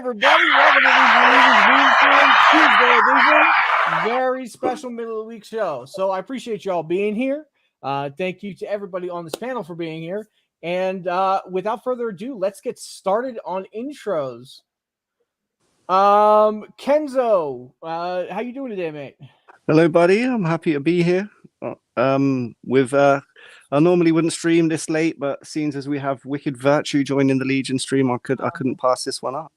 everybody. Welcome to the Memestream Tuesday edition. Very special middle of the week show. So I appreciate y'all being here. Thank you to everybody on this panel for being here. And without further ado, let's get started on intros. Kenzo, how you doing today, mate? Hello, buddy. I'm happy to be here. I normally wouldn't stream this late, but seeing as we have Wicked Virtue joining the Legion stream, I couldn't pass this one up.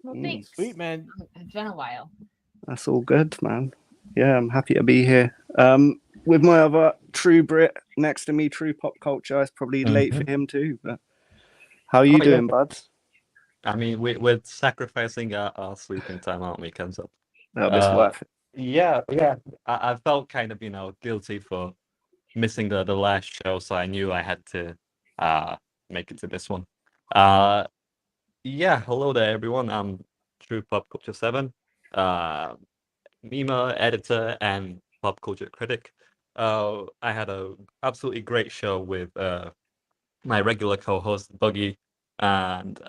Well, thanks. Sweet, man. It's been a while. That's all good, man. Yeah, I'm happy to be here. With my other true Brit next to me, true pop culture. It's probably late for him too. But how are you doing, buds? I mean, we're sacrificing our sleeping time, aren't we, Kenzo? No, it's worth it. Yeah. I felt kind of, guilty for missing the last show, so I knew I had to make it to this one. Hello there, everyone. I'm True Pop Culture 7, meme editor and pop culture critic. I had a absolutely great show with my regular co-host Buggy and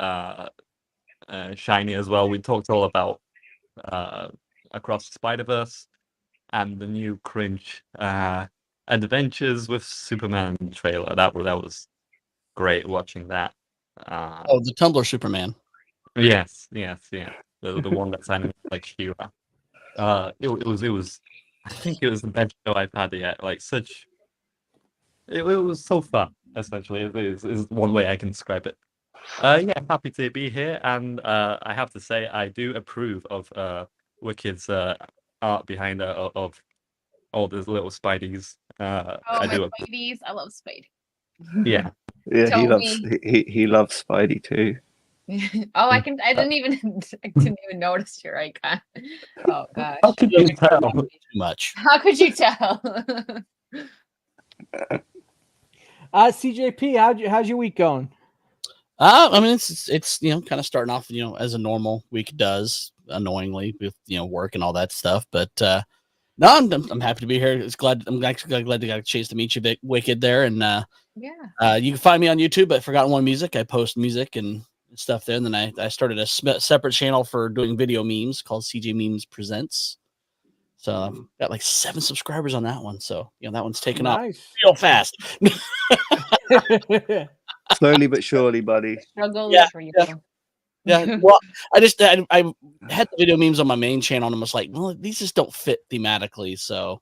Shiny as well. We talked all about Across the Spider-Verse and the new cringe Adventures with Superman trailer. That was great watching that. The Tumblr Superman. Yes. The one that's animated like She-Ra. It was. I think it was the best show I've had yet. It was so fun. Essentially, is one way I can describe it. Happy to be here, and I have to say I do approve of Wicked's art behind of all those little Spideys. Spideys! I love Spidey. Yeah. Yeah, he loves Spidey too. I didn't even notice your icon. Oh gosh. How could you tell? Too much. How could you tell? CJP, how's your week going? I mean, it's kind of starting off as a normal week does, annoyingly with work and all that stuff. But no, I'm happy to be here. I'm actually glad to get a chance to meet you, Wicked there, and you can find me on YouTube at Forgotten One Music. I post music and stuff there, and then I started a separate channel for doing video memes called CJ Memes Presents. So I've got like 7 subscribers on that one. So that one's taken off real fast. Slowly but surely, buddy. For you. Yeah. Well, I had the video memes on my main channel, and I was like, well, these just don't fit thematically. So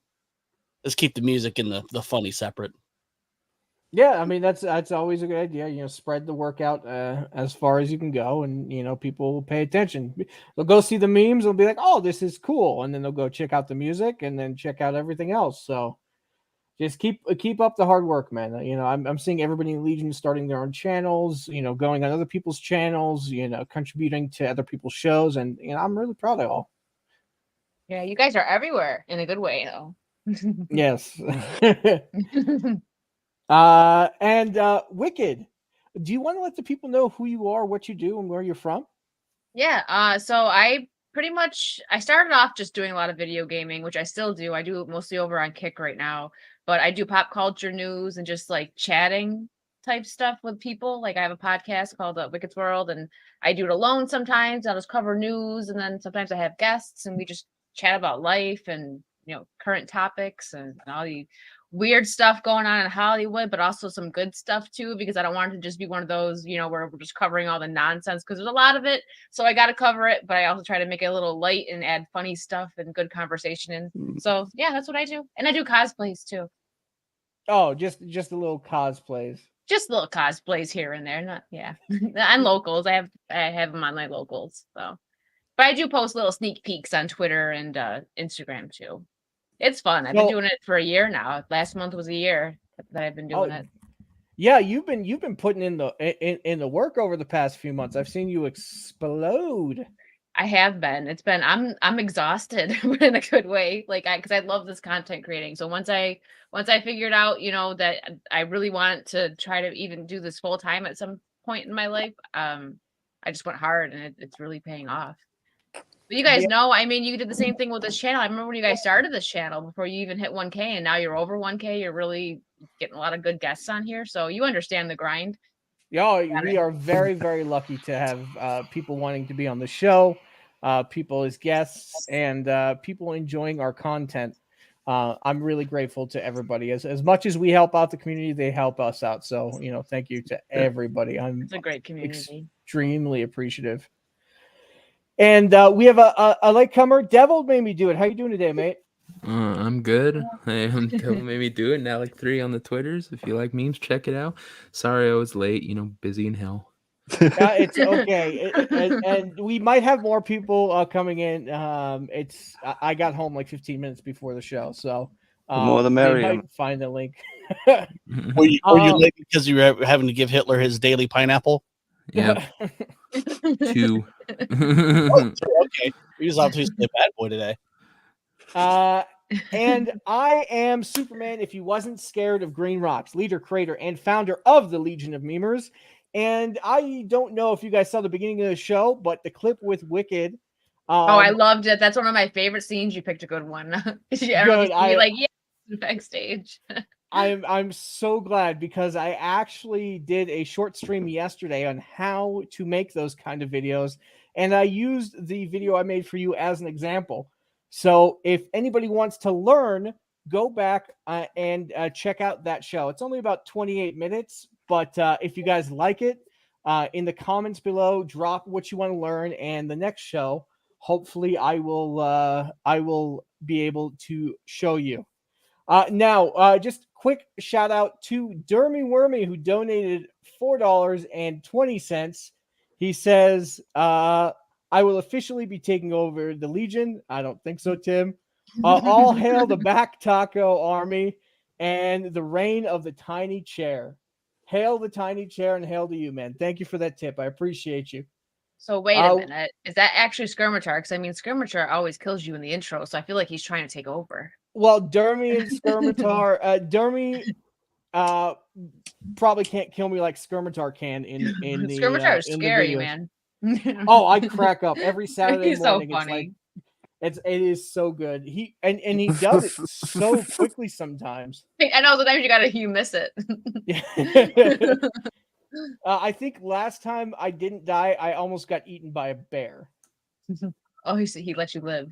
let's keep the music and the funny separate. Yeah, I mean that's always a good idea. Spread the workout as far as you can go, and people will pay attention. They'll go see the memes and be like, "Oh, this is cool," and then they'll go check out the music and then check out everything else. So just keep up the hard work, man. I'm seeing everybody in Legion starting their own channels. Going on other people's channels. Contributing to other people's shows, and I'm really proud of all. Yeah, you guys are everywhere in a good way, though. Yes. And Wicked, do you want to let the people know who you are, what you do, and where you're from? Yeah. So I started off just doing a lot of video gaming, which I still do. I do mostly over on Kick right now, but I do pop culture news and just like chatting type stuff with people. Like I have a podcast called Wicked's World, and I do it alone sometimes. I'll just cover news, and then sometimes I have guests, and we just chat about life and current topics and all the weird stuff going on in Hollywood, but also some good stuff too, because I don't want it to just be one of those, where we're just covering all the nonsense, because there's a lot of it. So I got to cover it, but I also try to make it a little light and add funny stuff and good conversation in. So yeah, that's what I do. And I do cosplays too. Oh, just a little cosplays. Just little cosplays here and there. Not on locals. I have them on my locals. So, but I do post little sneak peeks on Twitter and Instagram too. It's fun. I've been doing it for a year now. Last month was a year that I've been doing it. Yeah, you've been putting in the work over the past few months. I've seen you explode. I have been. It's been. I'm exhausted, but in a good way. Because I love this content creating. So once I figured out, that I really want to try to even do this full time at some point in my life, I just went hard, and it's really paying off. But you guys know, I mean, you did the same thing with this channel. I remember when you guys started this channel before you even hit 1K, and now you're over 1K. You're really getting a lot of good guests on here, so you understand the grind. Yeah, we are very, very lucky to have people wanting to be on the show, people as guests, and people enjoying our content. I'm really grateful to everybody. As much as we help out the community, they help us out. So, thank you to everybody. I'm It's a great community. extremely appreciative. And we have a latecomer. Devil made me do it. How you doing today, mate? I'm good. Devil made me do it. Now like 3 on the Twitters. If you like memes, check it out. Sorry I was late. Busy in hell. It's okay, and we might have more people coming in. I got home like 15 minutes before the show, so The more the they merrier. might find the link. Were you late because you were having to give Hitler his daily pineapple? Yep. 2. Oh, okay. He was obviously a bad boy today. And I am Superman if he wasn't scared of green rocks, leader, creator, and founder of the Legion of Memers. And I don't know if you guys saw the beginning of the show, but the clip with Wicked. Oh, I loved it. That's one of my favorite scenes. You picked a good one. Yeah, Good. backstage. I'm so glad because I actually did a short stream yesterday on how to make those kind of videos, and I used the video I made for you as an example. So if anybody wants to learn, go back and check out that show. It's only about 28 minutes, but if you guys like it, in the comments below, drop what you want to learn, and the next show, hopefully, I will be able to show you. Now, just quick shout out to Dermy Wormy, who donated $4.20. He says, I will officially be taking over the Legion. I don't think so, Tim. All hail the back taco army and the reign of the tiny chair. Hail the tiny chair and hail to you, man. Thank you for that tip. I appreciate you. So wait a minute. Is that actually Skirmitar? Because I mean, Skirmitar always kills you in the intro, so I feel like he's trying to take over. Well, Dermy and Skirmitar, Dermy probably can't kill me like Skirmitar can in the Skirmitar is in scary, the man. Oh, I crack up every Saturday He's morning. so funny. It is so good. He does it so quickly sometimes. I know sometimes you miss it. I think last time I didn't die, I almost got eaten by a bear. Oh, he let you live.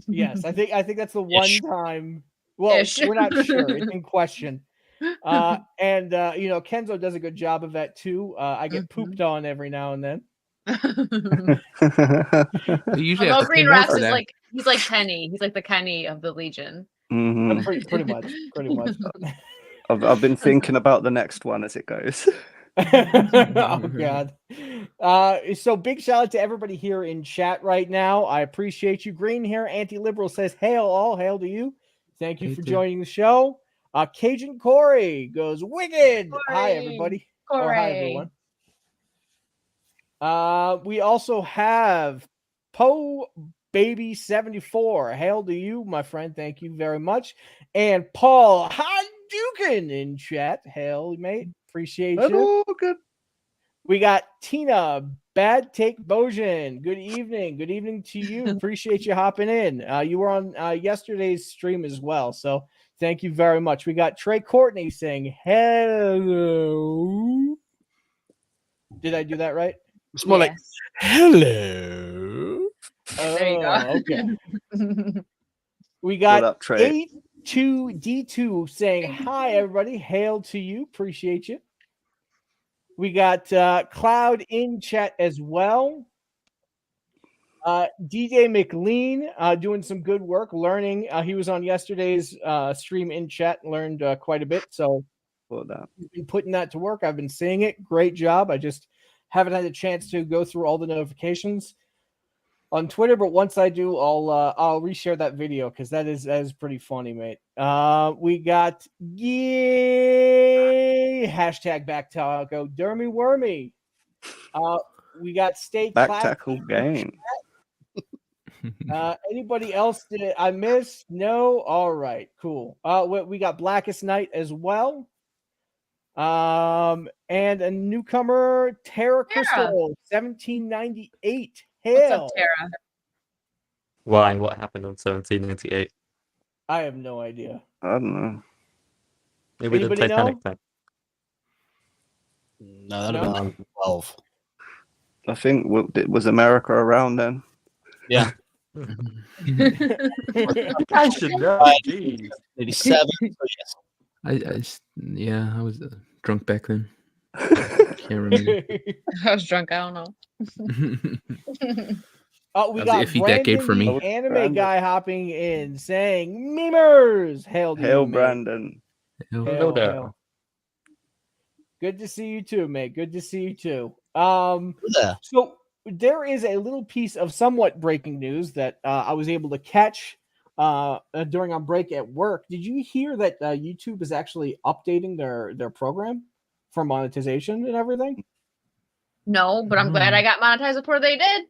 Yes, I think that's the one time. Well, Ish. we're not sure. It's in question. And Kenzo does a good job of that too. I get pooped on every now and then. Usually Although have to Green pay more Rocks for is that. he's like Kenny. He's like the Kenny of the Legion. Pretty much. I've been thinking about the next one as it goes. Oh God. So big shout out to everybody here in chat right now. I appreciate you. Green Hair Anti-Liberal says, hail all, hail to you. Thank you for joining the show. Cajun Corey goes, wicked. Corey. Hi, everybody. Corey. Or hi, everyone. We also have Poe Baby 74. Hail to you, my friend. Thank you very much. And Paul Hadouken in chat. Hail, mate. Appreciate you. Hello, good. We got Tina Bad Take Bojan. Good evening. Good evening to you. Appreciate you hopping in. You were on yesterday's stream as well, so thank you very much. We got Trey Courtney saying hello. Did I do that right? It's more like hello. There you go. Okay. We got What up, Trey? A2D2 saying hi, everybody. Hail to you. Appreciate you. We got Cloud in chat as well. DJ McLean doing some good work, learning. He was on yesterday's stream in chat and learned quite a bit. So he's been putting that to work. I've been seeing it. Great job. I just haven't had a chance to go through all the notifications on Twitter, but once I do, I'll reshare that video because that is pretty funny, mate. We got hashtag back taco Dermy Wormy. We got Stay Back Clap. tackle game. Anybody else did I miss? No. All right, cool. We got Blackest Night as well. And a newcomer, Tara Crystal, 1798. Hail. What's up, Tara? Why? What happened on 1798? I have no idea. I don't know. Maybe Anybody the Titanic know? tank. No, that'd have been 12. I think was America around then? Yeah. I should know. Jeez. 87. So yes. I was drunk back then. Can't remember. I was drunk. I don't know. Oh, we That was got an iffy decade Brandon, for me. the anime Brandon. guy, hopping in saying, "Memers, hail to Hail, you, mate. Brandon. Hello there. Hail. Good to see you too, mate. Good to see you too. Yeah. So there is a little piece of somewhat breaking news that I was able to catch during our break at work. Did you hear that YouTube is actually updating their program for monetization and everything? No, but I'm glad I got monetized before they did.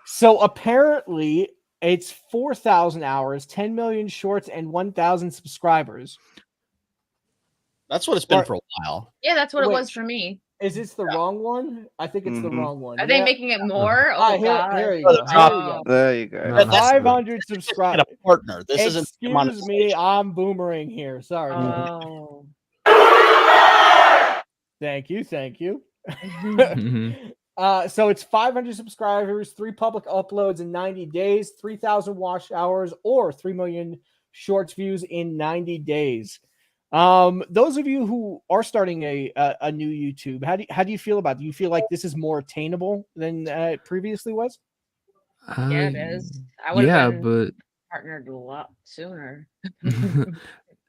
So apparently it's 4,000 hours, 10 million shorts, and 1,000 subscribers. That's what it's been Or- for a while. Yeah, that's what it Wait. was for me. Is this the wrong one? I think it's the Mhm. wrong one. Are they making it more? Ah, Oh god. here you go. Here you go. There you go. No, That's- 500 Get subscribers. a partner. This isn't Excuse monetization. me, I'm boomerang here. Sorry. Oh. Thank you. Mhm. So it's 500 subscribers, 3 public uploads in 90 days, 3,000 watch hours, or 3 million shorts views in 90 days. Those of you who are starting a new YouTube, how do you feel about it? Do you feel like this is more attainable than it previously was? Yeah, it is. I would Yeah, have been but partnered a lot sooner.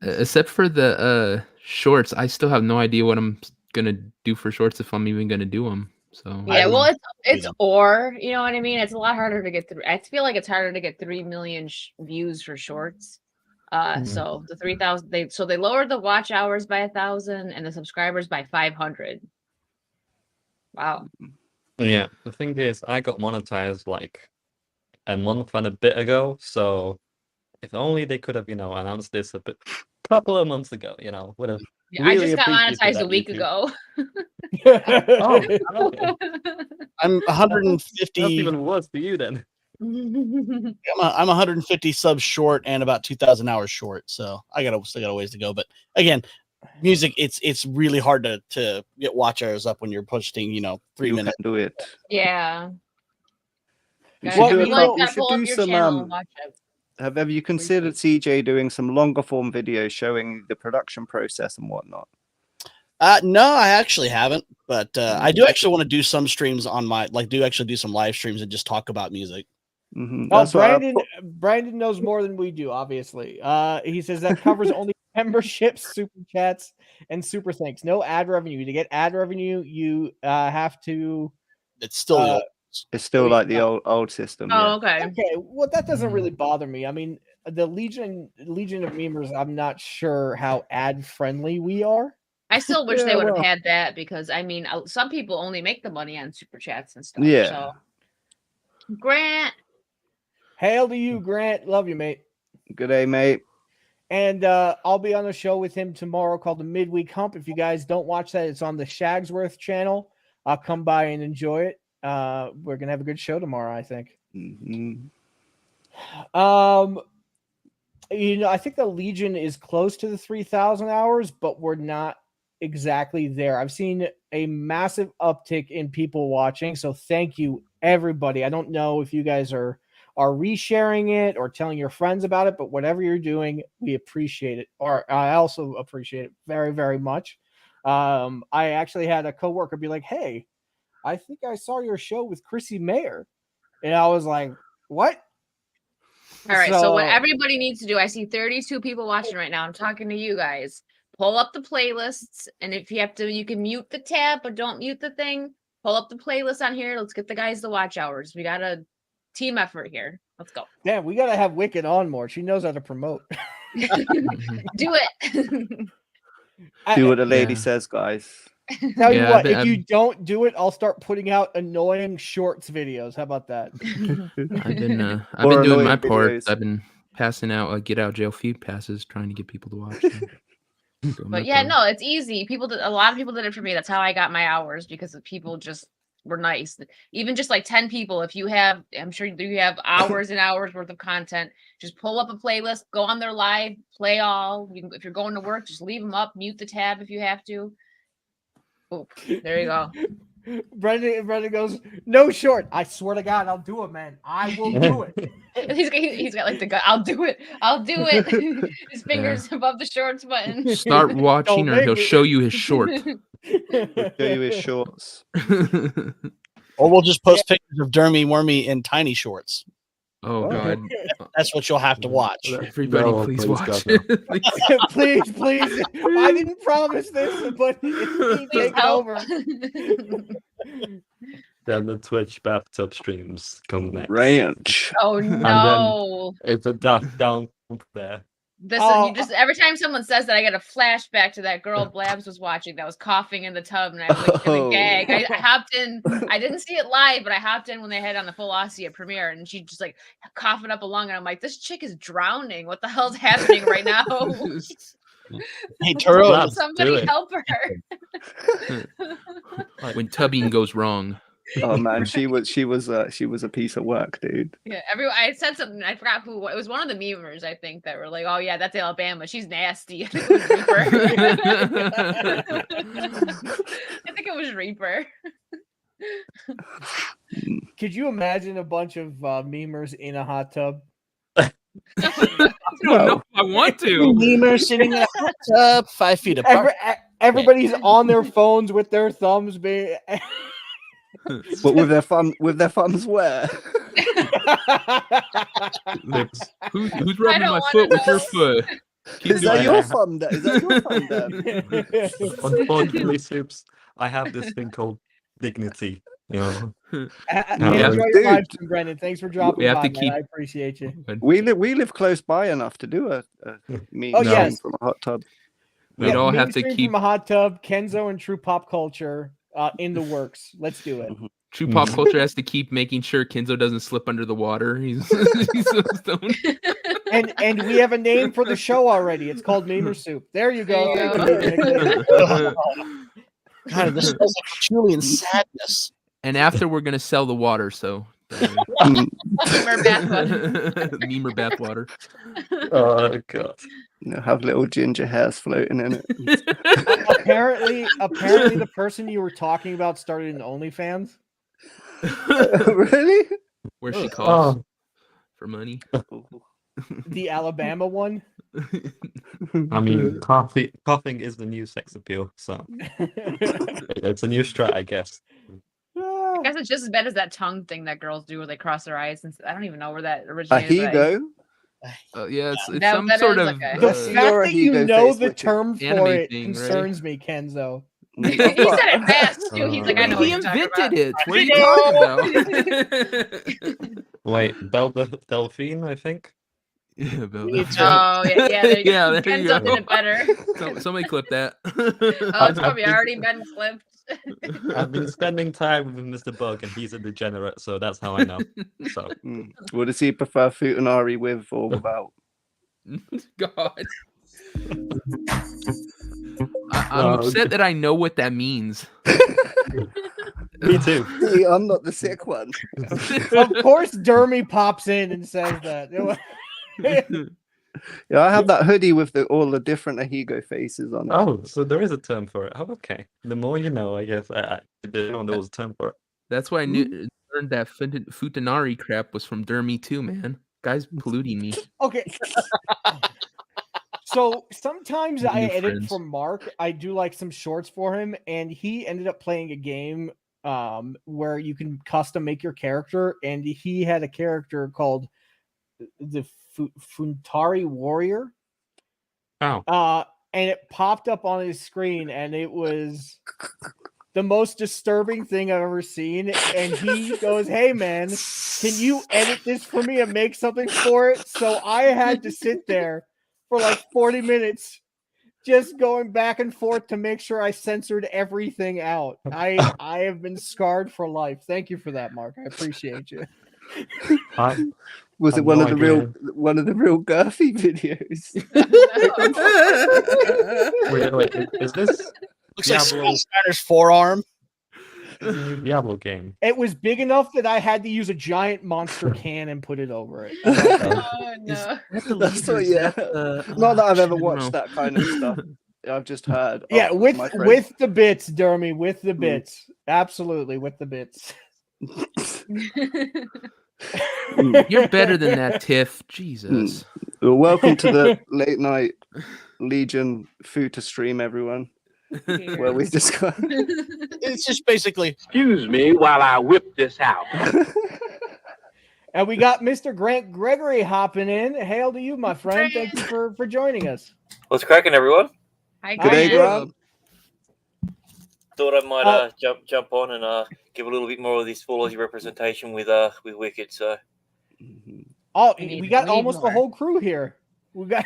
except for the shorts, I still have no idea what I'm gonna do for shorts if I'm even gonna do them. So Yeah, well, it's them. or you know what I mean. It's a lot harder to get through. I feel like it's harder to get 3 million views for shorts. So the 3,000 they lowered the watch hours by 1,000 and the subscribers by 500. Wow. Yeah, the thing is, I got monetized like a month and a bit ago, so if only they could have, announced this a couple of months ago, would have Yeah, I really just got appreciated monetized a that, week YouTube. ago. Oh, okay. I'm That's 150. even worse for you then. I'm 150 subs short and about 2,000 hours short, so I still got a ways to go. But again, music, it's really hard to get watch hours up when you're posting 3 You minutes. can do it. Yeah. You Gotta- should do a everyone's couple. You gotta should pull up do your some. channel and watch it. Have you considered CJ doing some longer form videos showing the production process and whatnot? No, I actually haven't, but I do actually want to do some streams on my do some live streams and just talk about music. Mm-hmm. Oh, That's what Brandon knows more than we do, obviously. He says that covers only memberships, super chats, and super thanks. No ad revenue. To get ad revenue, you have to. It's still the old. It's still like the old system. Oh, Yeah. okay. Okay, well, that doesn't really bother me. I mean, the Legion of Memers, I'm not sure how ad friendly we are. I still wish Yeah, they would have well. had that because I mean, some people only make the money on super chats and stuff. Yeah. So, Grant, Hail to you, Grant. Love you, mate. Good day, mate. And I'll be on a show with him tomorrow called the Midweek Hump. If you guys don't watch that, it's on the Shagsworth channel. I'll come by and enjoy it. We're gonna have a good show tomorrow, I think. Mm-hmm. I think the Legion is close to the 3,000 hours, but we're not exactly there. I've seen a massive uptick in people watching, so thank you, everybody. I don't know if you guys are resharing it or telling your friends about it, but whatever you're doing, we appreciate it. Or I also appreciate it very, very much. I actually had a coworker be like, "Hey, I think I saw your show with Chrissy Mayer," and I was like, "What?" all right. So what everybody needs to do, I see 32 people watching right now. I'm talking to you guys. Pull up the playlists, and if you have to, you can mute the tab, but don't mute the thing. Pull up the playlist on here. Let's get the guys the watch hours. We got a team effort here. Let's go. Damn, we gotta have Wicked on more. She knows how to promote. Do it. Do what the lady Yeah. says, guys. Tell you Yeah, what, I've if you don't do it, I'll start putting out annoying shorts videos. How about that? I've been Or doing annoying my part. videos. I've been passing out get out jail free passes, trying to get people to watch. So doing my But yeah, part. no, it's easy. A lot of people did it for me. That's how I got my hours because of people just we're nice. Even just like 10 people, if you have, I'm sure you have hours and hours worth of content, just pull up a playlist, go on their live, play all. If you're going to work, just leave them up, mute the tab if you have to. Oh, there you go. Brendan goes, no short. I swear to God, I'll do it, man. I will do it. He's got like the gut. I'll do it. I'll do it. His fingers above the shorts button. Start watching, or he'll show you his short. We'll show you his shorts. Or we'll just post pictures of Dermy Wormy in tiny shorts. Oh God! That's what you'll have to watch. Everybody, No, please please, watch. God, please. I didn't promise this, but it's me Please taking help. over. Then the Twitch bathtub streams come next. Ranch. Oh no! It's a duck down there. This Oh, you just every time someone says that, I get a flashback to that girl Blabs was watching that was coughing in the tub, and I was like gonna gag. I hopped in. I didn't see it live, but I hopped in when they had on the full Aussie at premiere, and she just like coughing up a lung, and I'm like, this chick is drowning. What the hell's happening right now? Hey, Turo, Blabs, do Somebody it. help her. When tubbing goes wrong. Oh man, she was a piece of work, dude. Yeah, I said something. I forgot who. It was one of the memers, I think, that were like, "Oh yeah, that's Alabama. She's nasty." I think it was Reaper. Could you imagine a bunch of memers in a hot tub? I don't know if I want to. Memer sitting in a hot tub 5 feet apart. Everybody's on their phones with their thumbs being. But with their thumbs where? Who's rubbing my foot with your foot? Is that your thumb? Is that your thumb? Unfortunately, Soups, I have this thing called dignity. You know. Enjoy your live stream, Brendan. Thanks for dropping by, man. I appreciate you. We live close by enough to do a meet yes. from a hot tub. We'd all have to keep from a hot tub. Kenzo and True Pop Culture in the works. Let's do it. True Pop Culture has to keep making sure Kenzo doesn't slip under the water. He's so stoned. And we have a name for the show already. It's called Memer Soup. There you go. God, this smells like patchouli and sadness. And after we're gonna sell the water, so Memer bathwater. Oh God. Have little ginger hairs floating in it. apparently the person you were talking about started an OnlyFans. Really? Where she calls for money. The Alabama one. I mean, coughing is the new sex appeal, so it's a new strat, I guess. I guess it's just as bad as that tongue thing that girls do where they cross their eyes. And I don't even know where that originated. Ahigo? Yeah, it's That some sort of okay. The fact that you know the term for it thing, concerns me, Kenzo. He said it fast too. He's like, I know he what you're talking invented about. it. What are you talking about? Wait, Delphine, I think. Yeah, Oh yeah, there you go. there Kenzo you go. did it better. Somebody clip that. Oh, it's probably already been clipped. I've been spending time with Mr. Bug, and he's a degenerate, so that's how I know. So, What does he prefer, Futanari with or without? God. I'm upset that I know what that means. me too. See, I'm not the sick one. Of course, Dermy pops in and says that. Yeah, I have that hoodie with all the different Ahigo faces on it. Oh, so there is a term for it. Oh, okay. The more you know, I guess. I didn't know there was a term for it. That's why I learned that Futanari crap was from Dermy too, man. Guy's polluting me. Okay. So sometimes I New edit friends. for Mark. I do like some shorts for him, and he ended up playing a game where you can custom make your character, and he had a character called the Funtari Warrior. Oh. And it popped up on his screen, and it was the most disturbing thing I've ever seen. And he goes, "Hey man, can you edit this for me and make something for it?" So I had to sit there for like 40 minutes just going back and forth to make sure I censored everything out. I have been scarred for life. Thank you for that, Mark. I appreciate you. Was it one of the real girthy videos? Wait, is this Looks like Diablo? Snyder's forearm. It's a new Diablo game. It was big enough that I had to use a giant monster can and put it over it. Oh no. That's what, yeah. Not that I've ever watched that kind of stuff. I've just heard. Yeah, of with my friend. with the bits, Dermy, with the bits. Absolutely, with the bits. You're better than that, Tiff. Jesus. Well, welcome to the late night Legion food to stream, everyone. Where we discuss. It's just basically. Excuse me while I whip this out. And we got Mr. Grant Gregory hopping in. Hail to you, my friend. Thank you for joining us. What's cracking, everyone? Hi, Good day, Grant. Grant. Thought I might jump on and give a little bit more of this full Aussie representation with Wicked. So, Oh, need we got way almost more. the whole crew here. We got.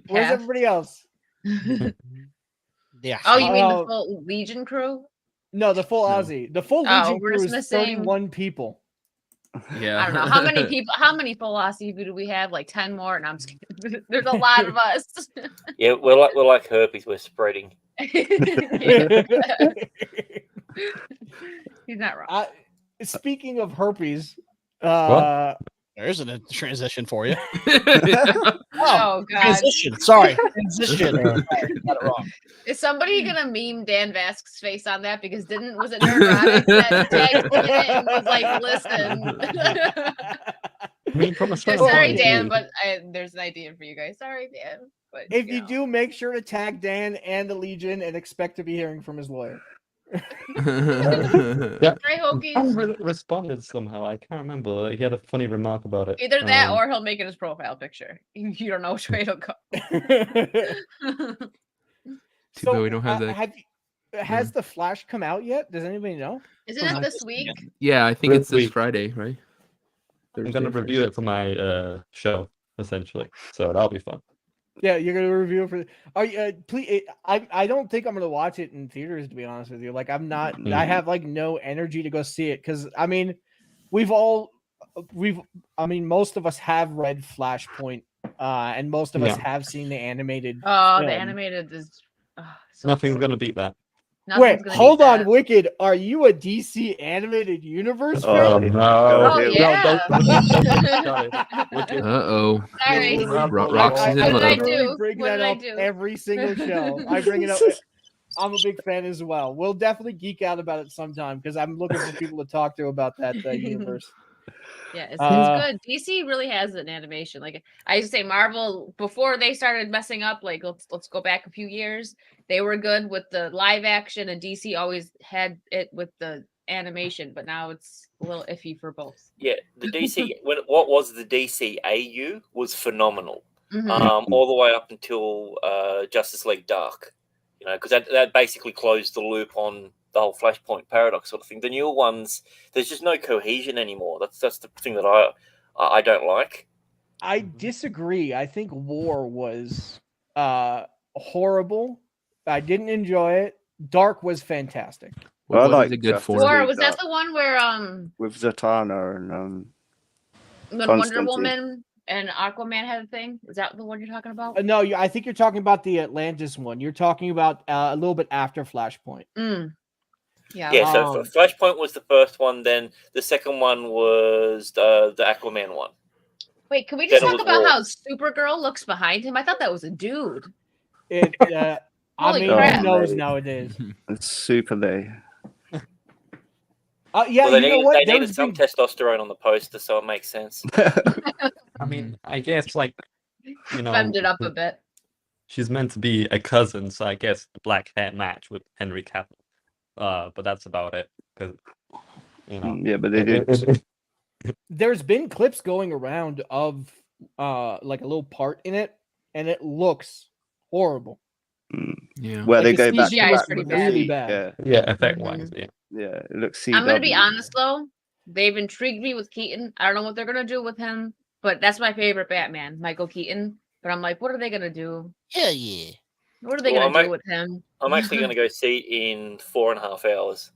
Where's Half. everybody else? Yeah. Oh, you mean the Oh. full Legion crew? No, the full No. Aussie. The full Oh, Legion we're crew just is missing- 31 people. Yeah. I don't know how many people. How many full Aussie do we have? Like 10 more? And I'm just kidding. There's a lot of us. yeah, we're like herpes. We're spreading. Yeah. He's not wrong. Speaking of herpes, There's a transition for you. Oh God! Transition. Sorry. Transition. Got it wrong. Is somebody gonna meme Dan Vasquez's face on that? Because was it Neurotic that tagged in it and was like, "Listen." I mean, from a certain Sorry, point of Dan, view- but there's an idea for you guys. Sorry, Dan. But if you know. do, make sure to tag Dan and the Legion and expect to be hearing from his lawyer. Yeah. Hi, Hokies. I responded somehow. I can't remember. Like, he had a funny remark about it. Either that or he'll make it his profile picture. You don't know which way it'll go. Too bad we don't have that. Has the Flash come out yet? Does anybody know? Isn't it this week? Yeah, I think it's this Week. Friday, right? I'm going to review it for my show, essentially. So that'll be fun. Yeah, you're gonna review it for. Are you? Please, I don't think I'm gonna watch it in theaters. To be honest with you, like I'm not. I have like no energy to go see it because I mean, most of us have read Flashpoint, and most of us have seen the animated. Oh, film. the animated is. So Nothing's good. going to beat that. Wait, Nothing's gonna hold beat on, that. Wicked. Are you a DC animated universe Oh, fan? no. Oh here we yeah. Uh-oh. Sorry. Roxy's in What did I love. do? Bring What that did I up do? every single show. I bring it up. I'm a big fan as well. We'll definitely geek out about it sometime because I'm looking for people to talk to about that universe. Yeah, it's good. DC really has an animation. Like I used to say, Marvel before they started messing up. Like let's go back a few years. They were good with the live action, and DC always had it with the animation. But now it's a little iffy for both. Yeah, the DC. What was the DCAU was phenomenal. Mhm. All the way up until Justice League Dark. You know, because that basically closed the loop on the whole Flashpoint paradox sort of thing. The newer ones, there's just no cohesion anymore. That's the thing that I don't like. I disagree. I think War was horrible. I didn't enjoy it. Dark was fantastic. What like is it good Justice for? League. Or was that the one where with Zatanna and when Wonder Constantine. Woman and Aquaman had a thing? Is that the one you're talking about? No, I think you're talking about the Atlantis one. You're talking about a little bit after Flashpoint. Yeah. Yeah, so Flashpoint was the first one. Then the second one was the Aquaman one. Wait, can we just Then it talk was about War. how Supergirl looks behind him? I thought that was a dude. It, I Holy mean, crap. who knows mate. nowadays? It's super they. Yeah, Well, you know what? they needed There's some been testosterone on the poster, so it makes sense. I mean, I guess, like, you know, Femmed it up a bit. she's meant to be a cousin, so I guess the black hair match with Henry Cavill. But that's about it. Because, you know. Yeah, but they did. there's been clips going around of like a little part in it, and it looks horrible. Yeah. Where Like, they the go back CGI to is back pretty with the bad. Really sea, bad. Yeah, Yeah, effect-wise, yeah. yeah, it looks CW. I'm gonna be honest though, they've intrigued me with Keaton. I don't know what they're gonna do with him, but that's my favorite Batman, Michael Keaton. But I'm like, what are they gonna do? Hell yeah. What are they Well, gonna do with him? I'm actually going to go see it in 4.5 hours.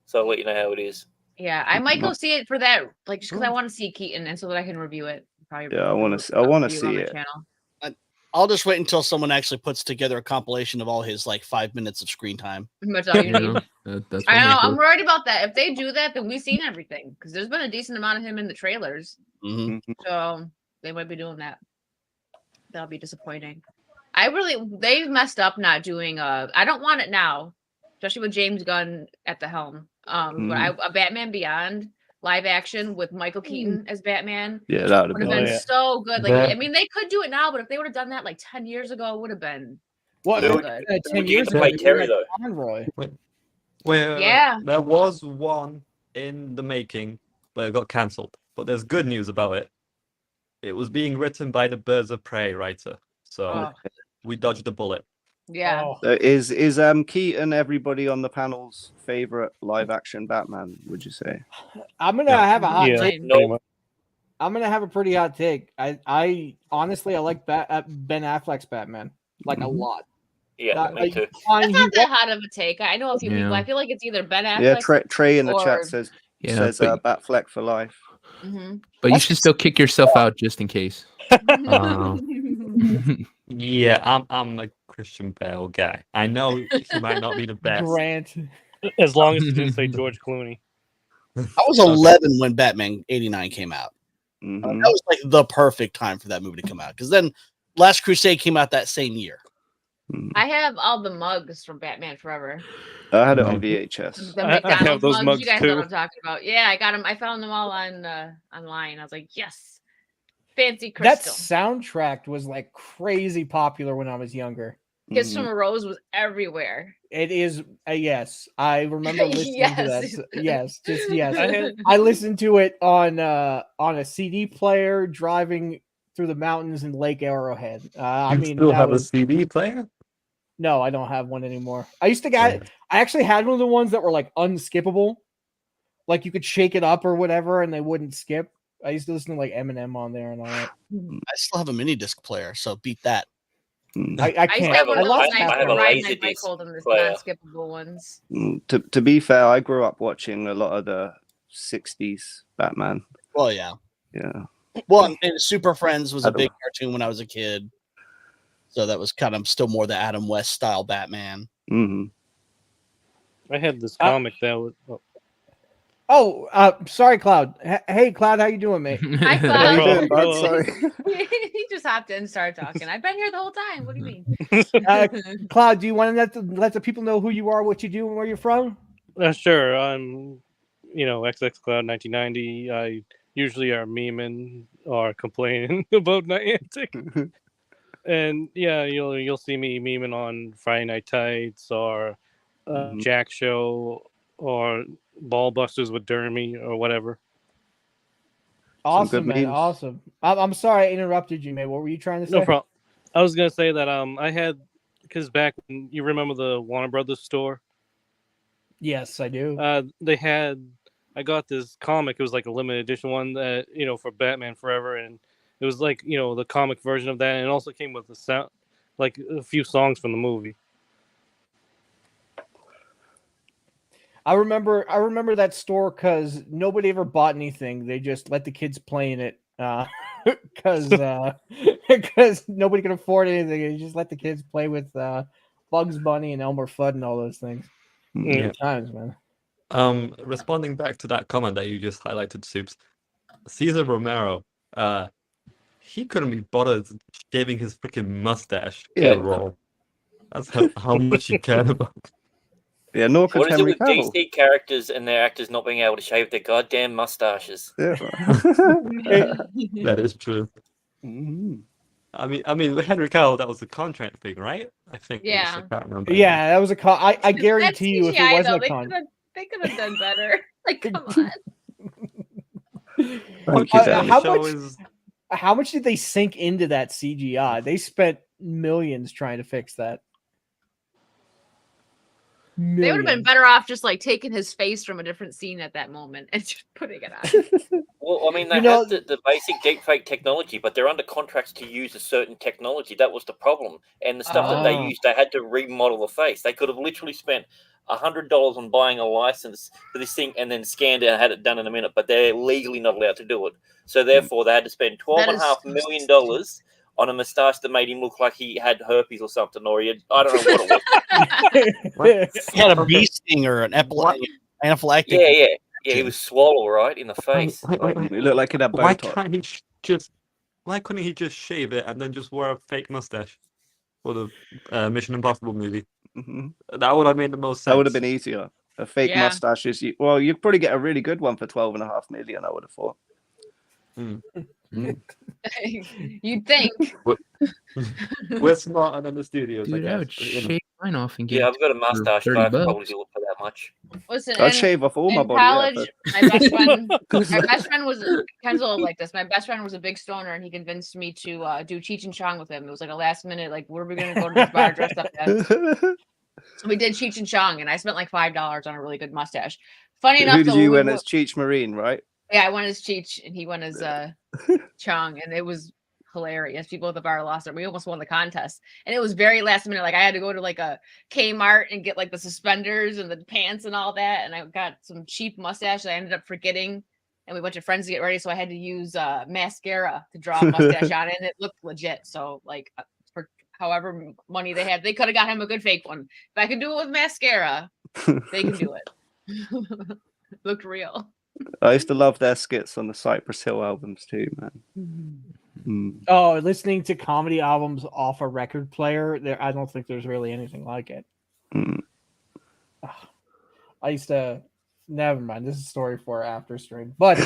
So I'll let you know how it is. Yeah, I might go see it for that, like just because I want to see Keaton and so that I can review it. Probably Yeah, I wanna do I wanna review on see the it. channel. I'll just wait until someone actually puts together a compilation of all his like 5 minutes of screen time. That's all you need. That's I know. what I'm worried about that. If they do that, then we've seen everything because there's been a decent amount of him in the trailers. Mm-hmm. So they might be doing that. That'll be disappointing. They messed up not doing I don't want it now, especially with James Gunn at the helm. But a Batman Beyond live action with Michael Keaton as Batman. Yeah, that would would have have been been so good. Like, I mean, they could do it now, but if they would have done that like 10 years ago, it would have been What? so Who good. 10 would you years get to play ago, Terry though? Conroy. Where Yeah. there was one in the making, but it got cancelled. But there's good news about it. It was being written by the Birds of Prey writer, so we dodged the bullet. Yeah. Oh. Is Keaton everybody on the panel's favorite live action Batman? Would you say? I'm gonna have a hot take. No. I'm gonna have a pretty hot take. I honestly I like Ben Affleck's Batman like a lot. Yeah, me too. That's not that hot of a take. I know a few people. I feel like it's either Ben Affleck. Yeah, Trey in the or... chat says Batfleck for life. Mm-hmm. But you should still kick yourself out just in case. Yeah, I'm a Christian Bale guy. I know he might not be the best. Grant. As long as it didn't say George Clooney. I was 11 when Batman '89 came out. Mm-hmm. That was like the perfect time for that movie to come out because then Last Crusade came out that same year. I have all the mugs from Batman Forever. I had it on VHS. The McDonald's have those mugs you guys too. know what I'm talking about. Yeah, I got them. I found them all on online. I was like, yes, fancy crystal. That soundtrack was like crazy popular when I was younger. Kiss from a Rose was everywhere. It is yes. I remember listening to Yes. that. Yes, just yes. I listened to it on a CD player driving through the mountains in Lake Arrowhead. I mean, still that have was- a CD player? No, I don't have one anymore. I used to get. I actually had one of the ones that were like unskippable, like you could shake it up or whatever, and they wouldn't skip. I used to listen to like Eminem on there and all that. I still have a mini disc player, so beat that. I I used can't. to have one of those lost nice half have a of it. riding my laser bike disc holding the player. non-skippable ones. To be fair, I grew up watching a lot of the '60s Batman. Well, yeah. Yeah. Well, and Super Friends was I a don't big know. cartoon when I was a kid, so that was kind of still more the Adam West style Batman. Mm-hmm. I had this comic that was. Sorry, Cloud. Hey, Cloud, how you doing, mate? Hi, How you Cloud. doing, bud? Sorry. He just hopped in and started talking. I've been here the whole time. What do you mean? Cloud, do you want to let the people know who you are, what you do, and where you're from? Sure. I'm, XX Cloud 1990. I usually are memeing or complaining about Niantic. And yeah, you'll see me memeing on Friday Night Tights or Jack Show or Ball Busters with Dermy or whatever. Awesome, man. Awesome. I'm sorry I interrupted you, mate. What were you trying to say? No problem. I was gonna say that I had, because back when you remember the Warner Brothers store. Yes, I do. I got this comic. It was like a limited edition one that for Batman Forever, and it was like the comic version of that, and it also came with the sound, like a few songs from the movie. I remember that store because nobody ever bought anything. They just let the kids play in it because nobody could afford anything. They just let the kids play with Bugs Bunny and Elmer Fudd and all those things. Yeah. Good times, man. Responding back to that comment that you just highlighted, Soups, Cesar Romero, he couldn't be bothered shaving his freaking mustache in the role. That's how much he cared about. Yeah, nor could What is it Henry with Cavill. DC characters and their actors not being able to shave their goddamn mustaches? Yeah. That is true. Mm-hmm. I mean, with Henry Cavill, that was a contract thing, right? I think. Yeah. I can't remember. Yeah, that was a con. I guarantee you, if it CGI, wasn't though, a con, they could have done better. Like, come on. How much did they sink into that CGI? They spent millions trying to fix that. They would have been better off just like taking his face from a different scene at that moment and just putting it on. Well, I mean, they have the basic deepfake technology, but they're under contracts to use a certain technology. That was the problem. And the stuff that they used, they had to remodel the face. They could have literally spent $100 on buying a license for this thing and then scanned it and had it done in a minute, but they're legally not allowed to do it. So therefore, they had to spend $12.5 million on a moustache that made him look like he had herpes or something, or I don't know what it was. He had a bee sting or an anaphylactic. Yeah. He was swole, right, in the face. He looked like he'd had Why Botox. can't he Why couldn't he just shave it and then just wear a fake mustache for the Mission Impossible movie? That would have made the most sense. That would have been easier. A fake mustache is you'd probably get a really good one for 12.5 million. I would have thought. You'd think. We're smarter than the studios, Dude, I would shave mine off and get. Yeah, I've got a mustache, but I could $30. probably do it for that much. Listen, I'd shave off all my in body. college, my best friend was Ken's a little like this. My best friend was a big stoner, and he convinced me to do Cheech and Chong with him. It was like a last minute, like, where are we gonna go to this bar dressed up as? So we did Cheech and Chong, and I spent like $5 on a really good mustache. Funny enough, Who did though, you win as Cheech Marine, right? Yeah, I went as Cheech, and he went as Chong, and it was hilarious. People at the bar lost it. We almost won the contest, and it was very last minute. Like I had to go to like a Kmart and get like the suspenders and the pants and all that, and I got some cheap mustache that I ended up forgetting. And we went to friends to get ready, so I had to use mascara to draw a mustache on it, and it looked legit. So like for however money they had, they could have got him a good fake one. If I could do it with mascara, they can do it. Looked real. I used to love their skits on the Cypress Hill albums too, man. Oh, listening to comedy albums off a record player, I don't think there's really anything like it. I used to. Never mind. This is a story for after stream. But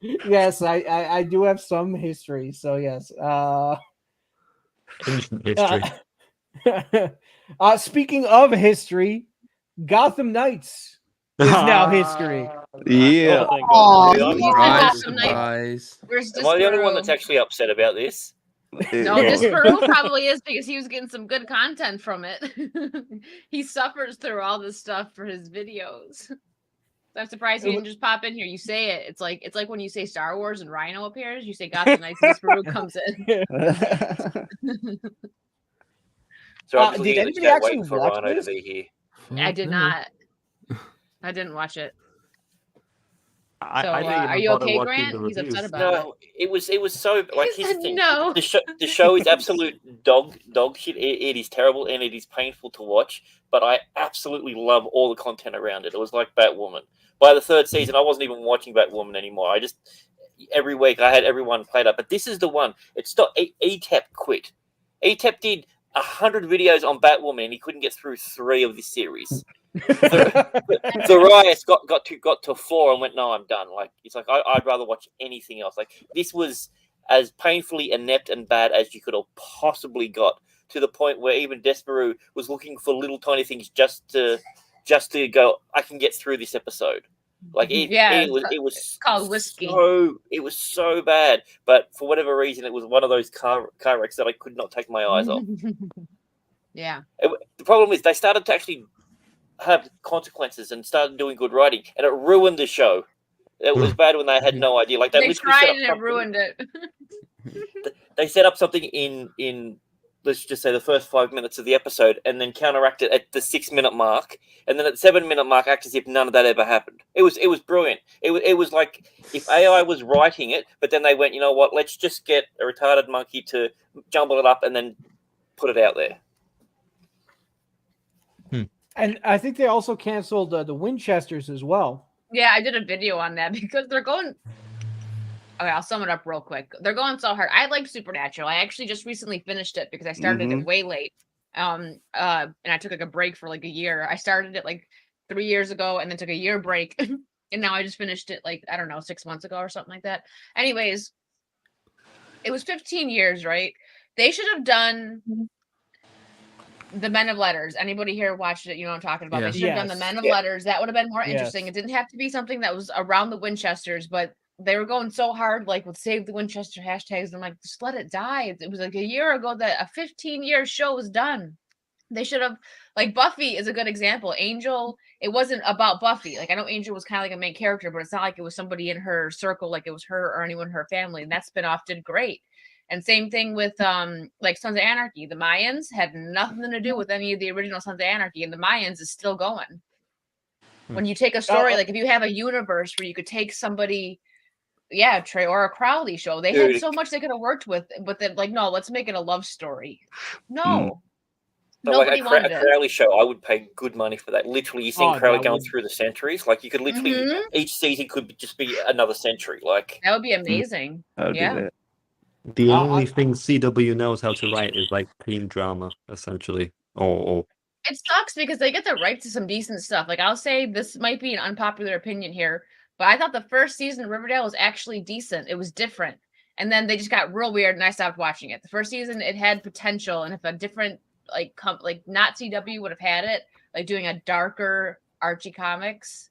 yes, I do have some history. So yes. History. Speaking of history, Gotham Knights is now history. Yeah. Surprise. Am I the only one that's actually upset about this? No, Disparu probably is because he was getting some good content from it. He suffers through all this stuff for his videos. I'm surprised he didn't just pop in here. You say it. It's like when you say Star Wars and Rhino appears. You say Gotham Knights and Disparu comes in. So did anybody actually for watch Rhino this? to be here. I did not. I didn't watch it. I didn't even are you bother okay, watching Grant? the He's reviews. upset about it. No, it was so like here's the thing. No. The show is absolute dog shit. It is terrible and it is painful to watch, but I absolutely love all the content around it. It was like Batwoman. By the third season, I wasn't even watching Batwoman anymore. I just every week I had everyone played up. But this is the one. It stopped. ETEP quit. ETEP did 100 videos on Batwoman and he couldn't get through 3 of this series. Zarias got to 4 and went, no, I'm done. Like it's like I'd rather watch anything else. Like this was as painfully inept and bad as you could have possibly got, to the point where even Desperu was looking for little tiny things just to go, I can get through this episode. Like it was called whiskey. It was so bad, but for whatever reason, it was one of those car wrecks that I could not take my eyes off. Yeah. The problem is they started to actually have consequences and started doing good writing, and it ruined the show. It was bad when they had no idea. Like they tried and it ruined it. They set up something in let's just say the first 5 minutes of the episode, and then counteracted at the 6-minute mark, and then at the 7-minute mark, act as if none of that ever happened. It was brilliant. It was like if AI was writing it, but then they went, you know what? Let's just get a retarded monkey to jumble it up and then put it out there. And I think they also canceled the Winchesters as well. Yeah, I did a video on that because they're going. Okay, I'll sum it up real quick. They're going so hard. I like Supernatural. I actually just recently finished it because I started it way late. And I took like a break for like a year. I started it like 3 years ago and then took a year break. And now I just finished it like, I don't know, 6 months ago or something like that. Anyways, it was 15 years, right? They should have done the Men of Letters. Anybody here watched it? You know what I'm talking about. Yes. They should have done the Men of Letters. That would have been more interesting. Yes. It didn't have to be something that was around the Winchesters, but they were going so hard, like with Save the Winchester hashtags. I'm like, just let it die. It was like a year ago that a 15-year show was done. They should have, like, Buffy is a good example. Angel, it wasn't about Buffy. Like, I know Angel was kind of like a main character, but it's not like it was somebody in her circle, like it was her or anyone in her family. And that spinoff did great. And same thing with like Sons of Anarchy. The Mayans had nothing to do with any of the original Sons of Anarchy, and the Mayans is still going. When you take a story, like if you have a universe where you could take somebody Yeah, Trey or a Crowley show. They Dude. had so much they could have worked with, but then like, no, let's make it a love story. Mm. No, So nobody like wanted a it. Crowley show, I would pay good money for that. Literally, you're seeing Oh, Crowley that going would- through the centuries. Like you could literally Mhm. each season could just be another century. Like That would be amazing. That'd be Yeah. lit. The I- only thing CW knows how to write is like teen drama, essentially. Or It sucks because they get the right to some decent stuff. Like I'll say this might be an unpopular opinion here, but I thought the first season of Riverdale was actually decent. It was different. And then they just got real weird and I stopped watching it. The first season it had potential, and if a different like not CW would have had it, like doing a darker Archie comics,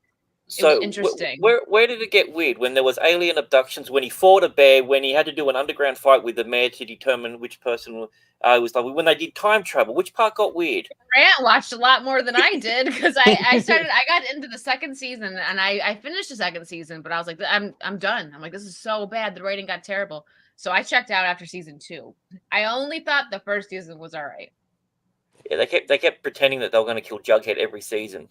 it was interesting. Where did it get weird? When there was alien abductions, when he fought a bear, when he had to do an underground fight with the mayor to determine which person was like, when they did time travel, which part got weird? Grant watched a lot more than I did because I got into the second season and I finished the second season, but I was like, I'm done. I'm like, this is so bad. The rating got terrible. So I checked out after season 2. I only thought the first season was all right. Yeah, they kept pretending that they were going to kill Jughead every season.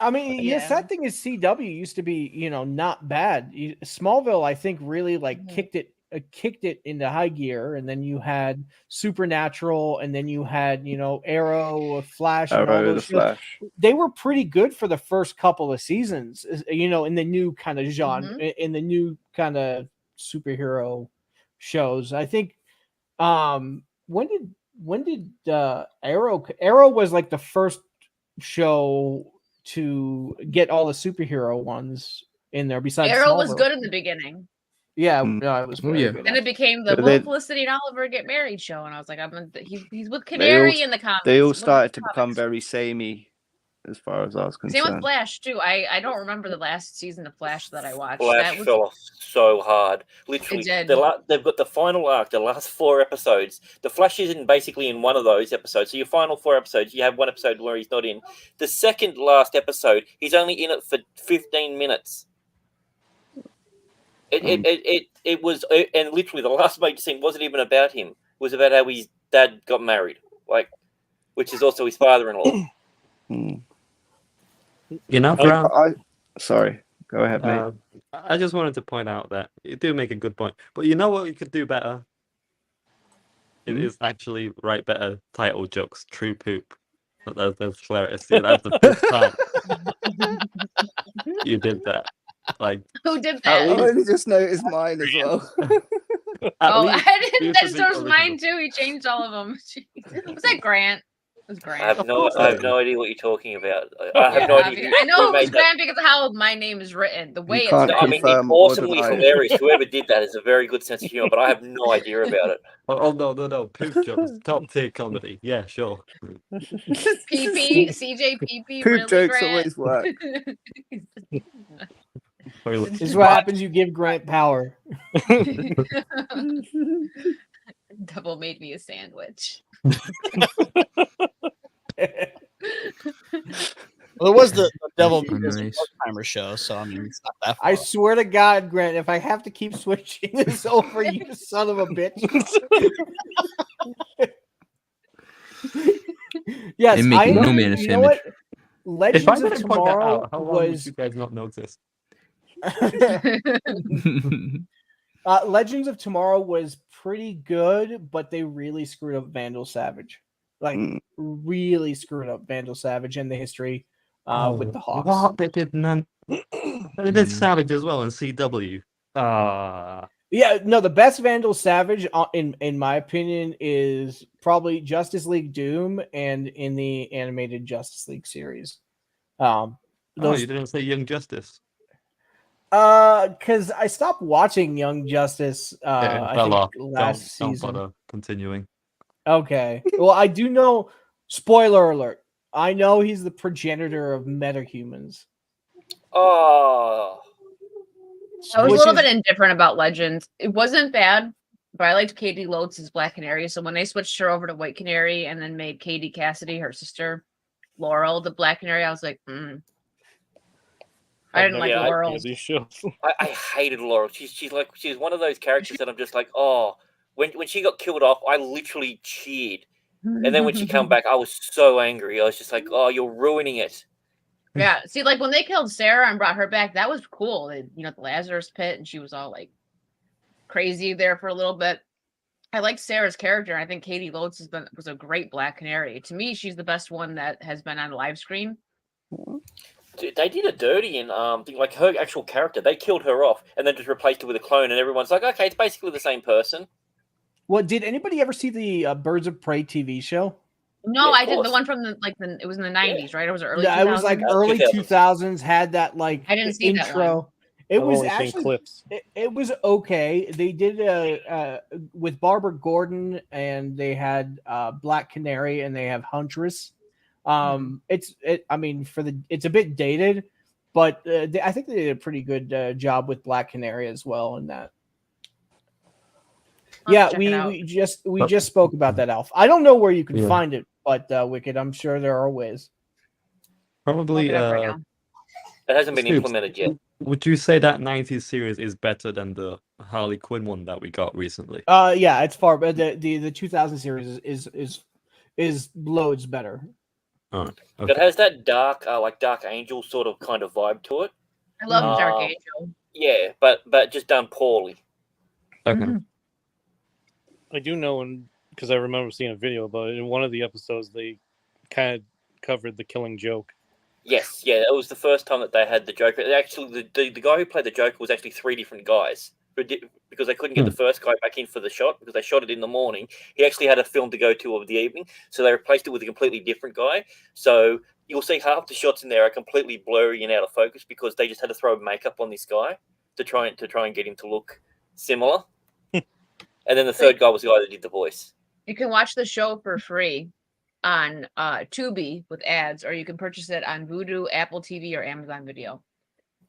I mean, Yeah. the sad thing is CW used to be, not bad. Smallville, I think, really like kicked it into high gear, and then you had Supernatural, and then you had Arrow, Flash, and all Arrow, the those shows. Flash. They were pretty good for the first couple of seasons, in the new kind of genre, in the new kind of superhero shows. I think when did Arrow was like the first show to get all the superhero ones in there besides Arrow was Smallville. good in the beginning. Yeah, no, it was very good. Then it became the But Will they- Felicity and Oliver Get Married show, and I was like, he's with Canary in the comics. They all Look at started the to become comics. very samey, as far as I was Same with concerned. Flash too. I don't remember the last season of Flash that I watched. Flash That was fell off so hard. Literally, did. they've got the final arc, the last 4 episodes. The Flash is basically in one of those episodes. So your final 4 episodes, you have one episode where he's not in. The second last episode, he's only in it for 15 minutes. It was, and literally the last major scene wasn't even about him. It was about how his dad got married, which is also his father-in-law. Sorry, go ahead, mate. I just wanted to point out that you do make a good point, but you know what you could do better? It is actually write better title jokes. True poop. That's hilarious. Yeah, that's the first time you did that. Like, Who did I that? only just noticed mine as well. I didn't. That least was mine too. He changed all of them. Was that Grant? It was Grant. I have no idea what you're talking about. I have no idea. I know who it was made that. Grant because of how my name is written. The way it's can't written. I mean, it's confirm or awesomely deny. hilarious. Whoever did that has a very good sense of humor, but I have no idea about it. oh no, poop jokes, top tier comedy. Yeah, sure. PP, CJ PP, Poop really, jokes Grant? always work. This is what happens. You give Grant power. Double made me a sandwich. Well, it was the Devil Oh, May nice. Timer show, so I mean, it's not that far. I swear to God, Grant, if I have to keep switching this over, you son of a bitch. Yes, They make I no know. man a You know what? If I Legends of didn't point that Tomorrow out, how long would was you guys not notice? Legends of Tomorrow was pretty good, but they really screwed up Vandal Savage. Like really screwed up Vandal Savage and the history with the Hawks. What? They did none. They did Savage as well in CW. Yeah, no, the best Vandal Savage, in my opinion, is probably Justice League Doom and in the animated Justice League series. You didn't say Young Justice. Because I stopped watching Young Justice. I fell think off. last Don't season. bother continuing. Okay. Well, I do know. Spoiler alert. I know he's the progenitor of metahumans. Oh, I was Which a little is- bit indifferent about Legends. It wasn't bad, but I liked Katie Loads as Black Canary. So when they switched her over to White Canary and then made Katie Cassidy, her sister Laurel, the Black Canary, I was like, I didn't like Laurel. These shows. I hated Laurel. She's one of those characters that I'm just like, oh, when she got killed off, I literally cheered. And then when she came back, I was so angry. I was just like, oh, you're ruining it. Yeah, see, like when they killed Sarah and brought her back, that was cool. They, the Lazarus pit, and she was all like crazy there for a little bit. I liked Sarah's character. I think Katie Lotes was a great Black Canary. To me, she's the best one that has been on live screen. Dude, they did a dirty in like her actual character. They killed her off and then just replaced her with a clone, and everyone's like, okay, it's basically the same person. Well, did anybody ever see the Birds of Prey TV show? No, Yeah, I of did the course. one from it was in the 90s, right? It was early Yeah, 2000s. it was like early 2000s. Had that like I didn't see that intro. one. It I've was only seen actually clips. it was okay. They did with Barbara Gordon, and they had Black Canary, and they have Huntress. It's a bit dated, but I think they did a pretty good job with Black Canary as well in that. Yeah, we just spoke about that, Alf. I don't know where you can find it, but Wicked, I'm sure there are ways. Probably. It hasn't been Snoops, implemented yet. Would you say that 90s series is better than the Harley Quinn one that we got recently? Yeah, it's far better. The 2000 series is loads better. All right. Okay. It has that dark, like Dark Angel sort of kind of vibe to it. I love Dark Angel. Yeah, but just done poorly. Okay. I do know, because I remember seeing a video about it. In one of the episodes, they kind of covered the Killing Joke. Yes, yeah, it was the first time that they had the Joker. Actually, the guy who played the Joker was actually 3 different guys because they couldn't get the first guy back in for the shot because they shot it in the morning. He actually had a film to go to of the evening, so they replaced it with a completely different guy. So you'll see half the shots in there are completely blurry and out of focus because they just had to throw makeup on this guy to try and get him to look similar. And then the third guy was the guy that did the voice. You can watch the show for free on Tubi with ads, or you can purchase it on Vudu, Apple TV, or Amazon Video.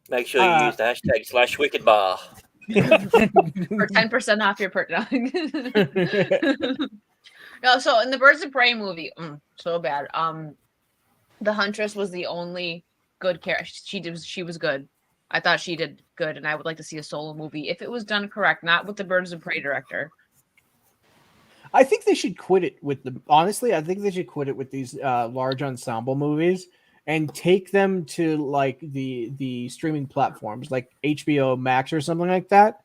Make sure you use the hashtag /WickedBar. For 10% off your purchase. No, so in the Birds of Prey movie, so bad. The Huntress was the only good character. She was good. I thought she did good, and I would like to see a solo movie if it was done correct, not with the Birds of Prey director. I think they should quit it with honestly, I think they should quit it with these large ensemble movies and take them to like the streaming platforms like HBO Max or something like that,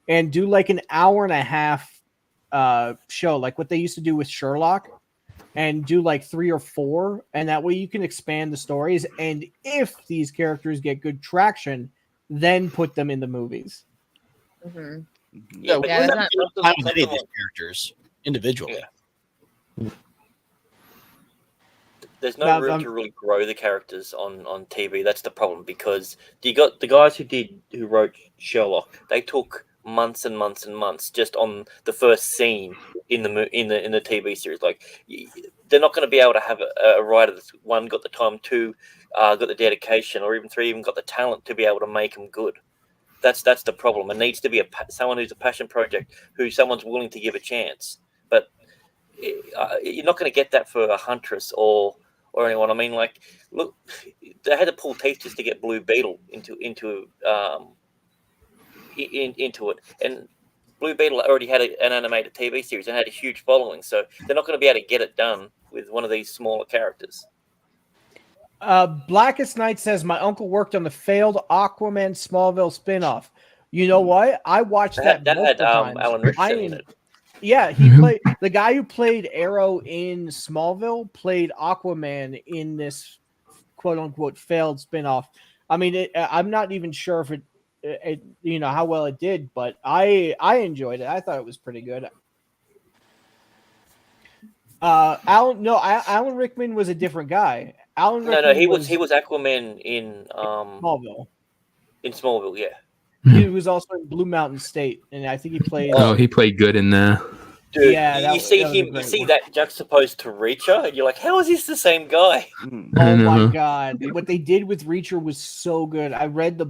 and do like an hour and a half show like what they used to do with Sherlock, and do like 3 or 4, and that way you can expand the stories, and if these characters get good traction, then put them in the movies. Mm-hmm. Yeah, Yeah, that's not- time with any of these characters individually. Yeah. There's no room to really grow the characters on TV. That's the problem because you got the guys who wrote Sherlock. They took months and months and months just on the first scene in the TV series. Like they're not going to be able to have a writer that's 1 got the time, 2 got the dedication, or even 3 even got the talent to be able to make them good. That's the problem. It needs to be someone who's a passion project, who someone's willing to give a chance. But you're not going to get that for a Huntress or anyone. I mean, like, look, they had to pull teeth just to get Blue Beetle into it, and Blue Beetle already had an animated TV series and had a huge following, so they're not going to be able to get it done with one of these smaller characters. Blackest Night says my uncle worked on the failed Aquaman Smallville spinoff. You know what? I watched that multiple times. Alan Richardson in it. Yeah, he played the guy who played Arrow in Smallville played Aquaman in this quote unquote failed spinoff. I mean, I'm not even sure if it how well it did, but I enjoyed it. I thought it was pretty good. Alan Rickman was a different guy. Alan Rickman he was Aquaman in Smallville. In Smallville, yeah. He was also in Blue Mountain State, and I think he played. Oh, he played good in there. Dude, yeah, you see that juxtaposed to Reacher, and you're like, how is this the same guy? Oh my god! What they did with Reacher was so good. I read the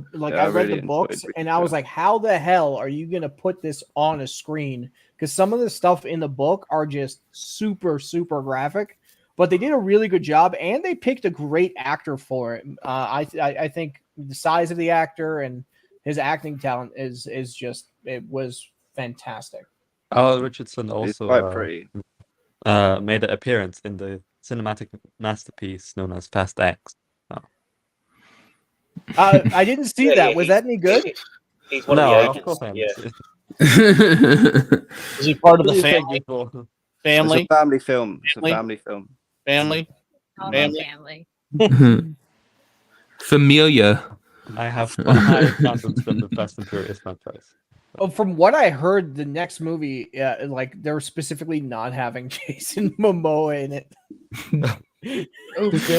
books, and I was like, how the hell are you gonna put this on a screen? Because some of the stuff in the book are just super, super graphic, but they did a really good job, and they picked a great actor for it. I think the size of the actor and his acting talent is just, it was fantastic. Alan Richardson also pretty. made an appearance in the cinematic masterpiece known as Fast X. Oh. I didn't see that. Was that any good? He's one No, of the of agents. course I Yeah. haven't seen Is he part of it. the You said family? before. It's a Family? family film. It's a Family? family film. Family? All about Family? family. Familia. I have high standards for the Fast and Furious franchise. Oh, from what I heard, the next movie, like they're specifically not having Jason Momoa in it. They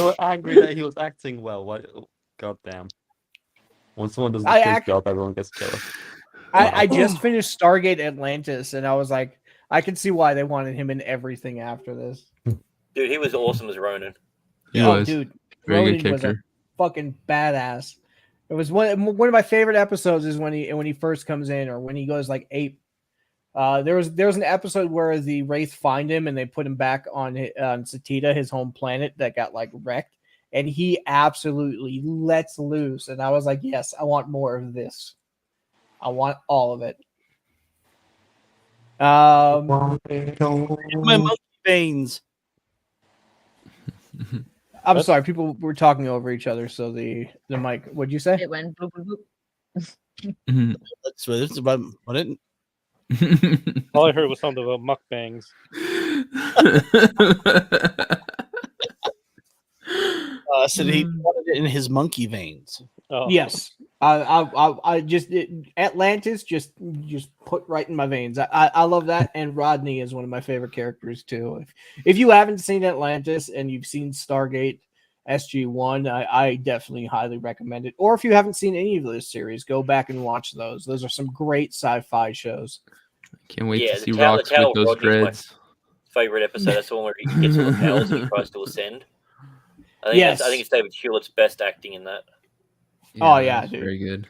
were angry that he was acting well. What? God damn. When someone does a good job, everyone gets jealous. I just finished Stargate Atlantis, and I was like, I can see why they wanted him in everything after this. Dude, he was awesome as Ronan. He Oh, was. dude, Very good Ronan was a character. fucking badass. It was one of my favorite episodes is when he first comes in or when he goes like ape. There was an episode where the Wraith find him and they put him back on Satita, his home planet that got like wrecked, and he absolutely lets loose. And I was like, yes, I want more of this. I want all of it. My monkey veins. I'm sorry, people were talking over each other, so the mic. What'd you say? It went boop boop boop. That's about what it. All I heard was something about mukbangs. Said he wanted it in his monkey veins. Oh. Yes, I just Atlantis just put right in my veins. I love that, and Rodney is one of my favorite characters too. If you haven't seen Atlantis and you've seen Stargate SG-1, I definitely highly recommend it. Or if you haven't seen any of those series, go back and watch those. Those are some great sci-fi shows. Can't wait to see the Rocks with those Rodney's dreads. my favorite episode. That's the one where he gets all the powers and he tries to ascend. I think it's David Hewlett's best acting in that. Yeah, that's dude. very good.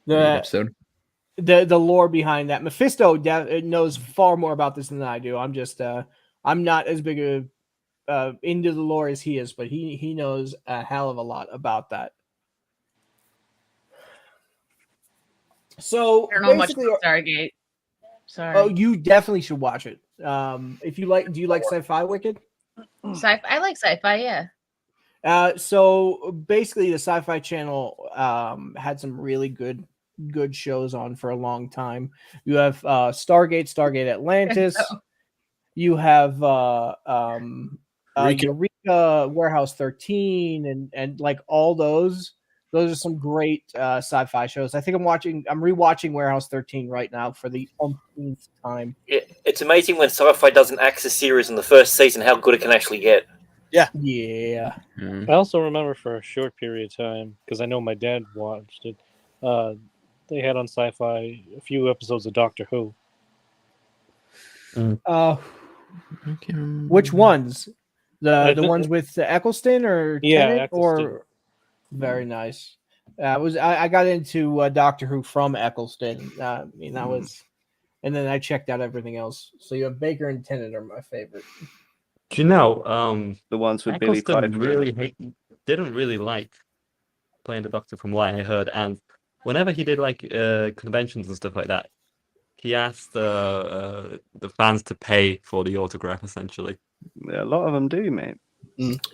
Great episode. The lore behind that. Mephisto knows far more about this than I do. I'm just I'm not as big into the lore as he is, but he knows a hell of a lot about that. So I don't know much basically, about Stargate. Sorry. oh, you definitely should watch it. If you like, do you like sci-fi, Wicked? Sci-fi. I like sci-fi. Yeah. So basically, the Sci-Fi Channel had some really good shows on for a long time. You have Stargate Atlantis. You have Eureka, Warehouse 13, and like all those. Those are some great sci-fi shows. I think I'm rewatching Warehouse 13 right now for the umpteenth time. It's amazing when sci-fi doesn't axe a series in the first season how good it can actually get. Yeah. I also remember for a short period of time, because I know my dad watched it, they had on Sci-Fi a few episodes of Doctor Who. Which ones? The ones with Eccleston or Tennant, Eccleston. or very nice. I got into Doctor Who from Eccleston. I mean that was, and then I checked out everything else. So you have Baker and Tennant are my favorite. Do you know, the ones with Billy Eccleston Piper didn't really like playing the Doctor from what I heard, and whenever he did like conventions and stuff like that, he asked the fans to pay for the autograph essentially. Yeah, a lot of them do, mate.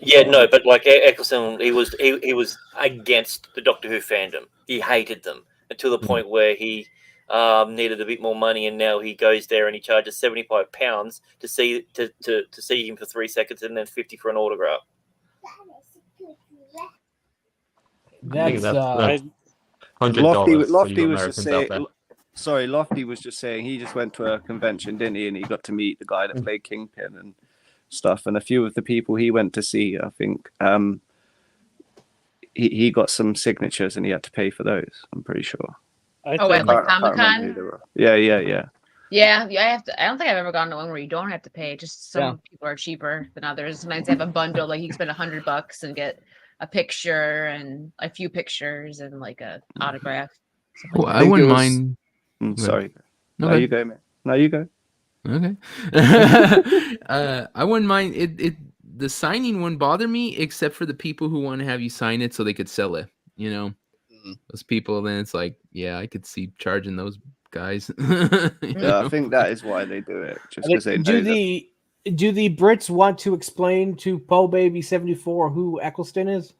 Yeah, no, but like Eccleston, he was against the Doctor Who fandom. He hated them until the point where he needed a bit more money, and now he goes there and he charges £75 to see him for 3 seconds, and then 50 for an autograph. That's $100. Lofty was just saying. Sorry, Lofty was just saying he just went to a convention, didn't he? And he got to meet the guy that played Kingpin and stuff. And a few of the people he went to see, I think, he got some signatures and he had to pay for those. I'm pretty sure. At like Comic-Con? Yeah. Yeah, I have to. I don't think I've ever gone to one where you don't have to pay. Just some people are cheaper than others. Sometimes they have a bundle, like you can spend $100 and get a picture and a few pictures and like a autograph. Well, I wouldn't mind. Sorry. No, you go, man. No, you go. Okay. I wouldn't mind it. The signing wouldn't bother me, except for the people who want to have you sign it so they could sell it. You know, those people. Then it's like, yeah, I could see charging those guys. I think that is why they do it, just because they know Do the Brits want to explain to Poe Baby 74 who Eccleston is?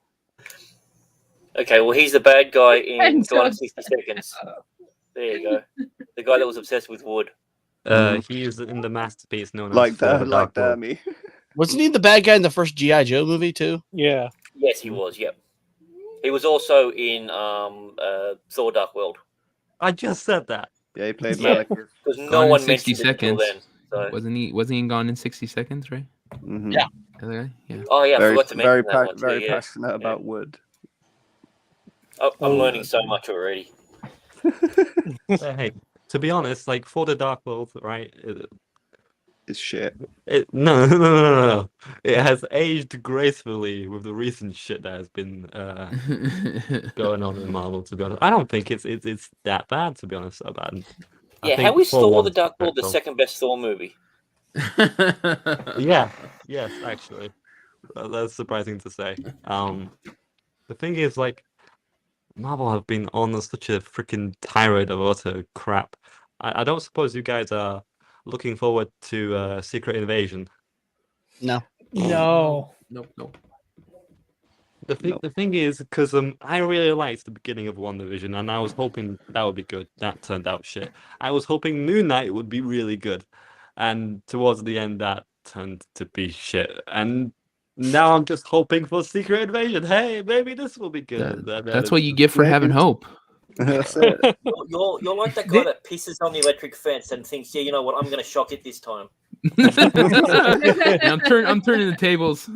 Okay, well, he's the bad guy in And Gone in so- 60 Seconds. There you go. The guy that was obsessed with wood. He is in the masterpiece known Like as For the that, Dark like that, World. me. Wasn't he the bad guy in the first G.I. Joe movie too? Yeah. Yes, he was. Yep. He was also in Thor: Dark World. I just said that. Yeah, he played Yeah. Malekith. Because no Gone in one 60 mentioned it until seconds. then. So. Wasn't he in Gone in 60 Seconds, right? Mhm. Yeah. The other guy? Yeah. Oh yeah, I Very, forgot to mention that one too. very Yeah. passionate about wood. I'm learning so much already. Hey, to be honest, like For the Dark World, right? It's shit. No. It has aged gracefully with the recent shit that has been going on in Marvel. To be honest, I don't think it's that bad. To be honest, Yeah, how is for Thor: The once, Dark World the so- second best Thor movie? Yeah, yes, actually, that's surprising to say. The thing is, like, Marvel have been on such a freaking tirade of utter crap. I don't suppose you guys are looking forward to Secret Invasion. No. No. Nope. The thing is, because I really liked the beginning of WandaVision, and I was hoping that would be good. That turned out shit. I was hoping Moon Knight would be really good, and towards the end, that turned to be shit. And now I'm just hoping for Secret Invasion. Hey, maybe this will be good. That's what you get for having hope. That's it. You're like that guy that pisses on the electric fence and thinks, yeah, you know what, I'm going to shock it this time. I'm turning the tables.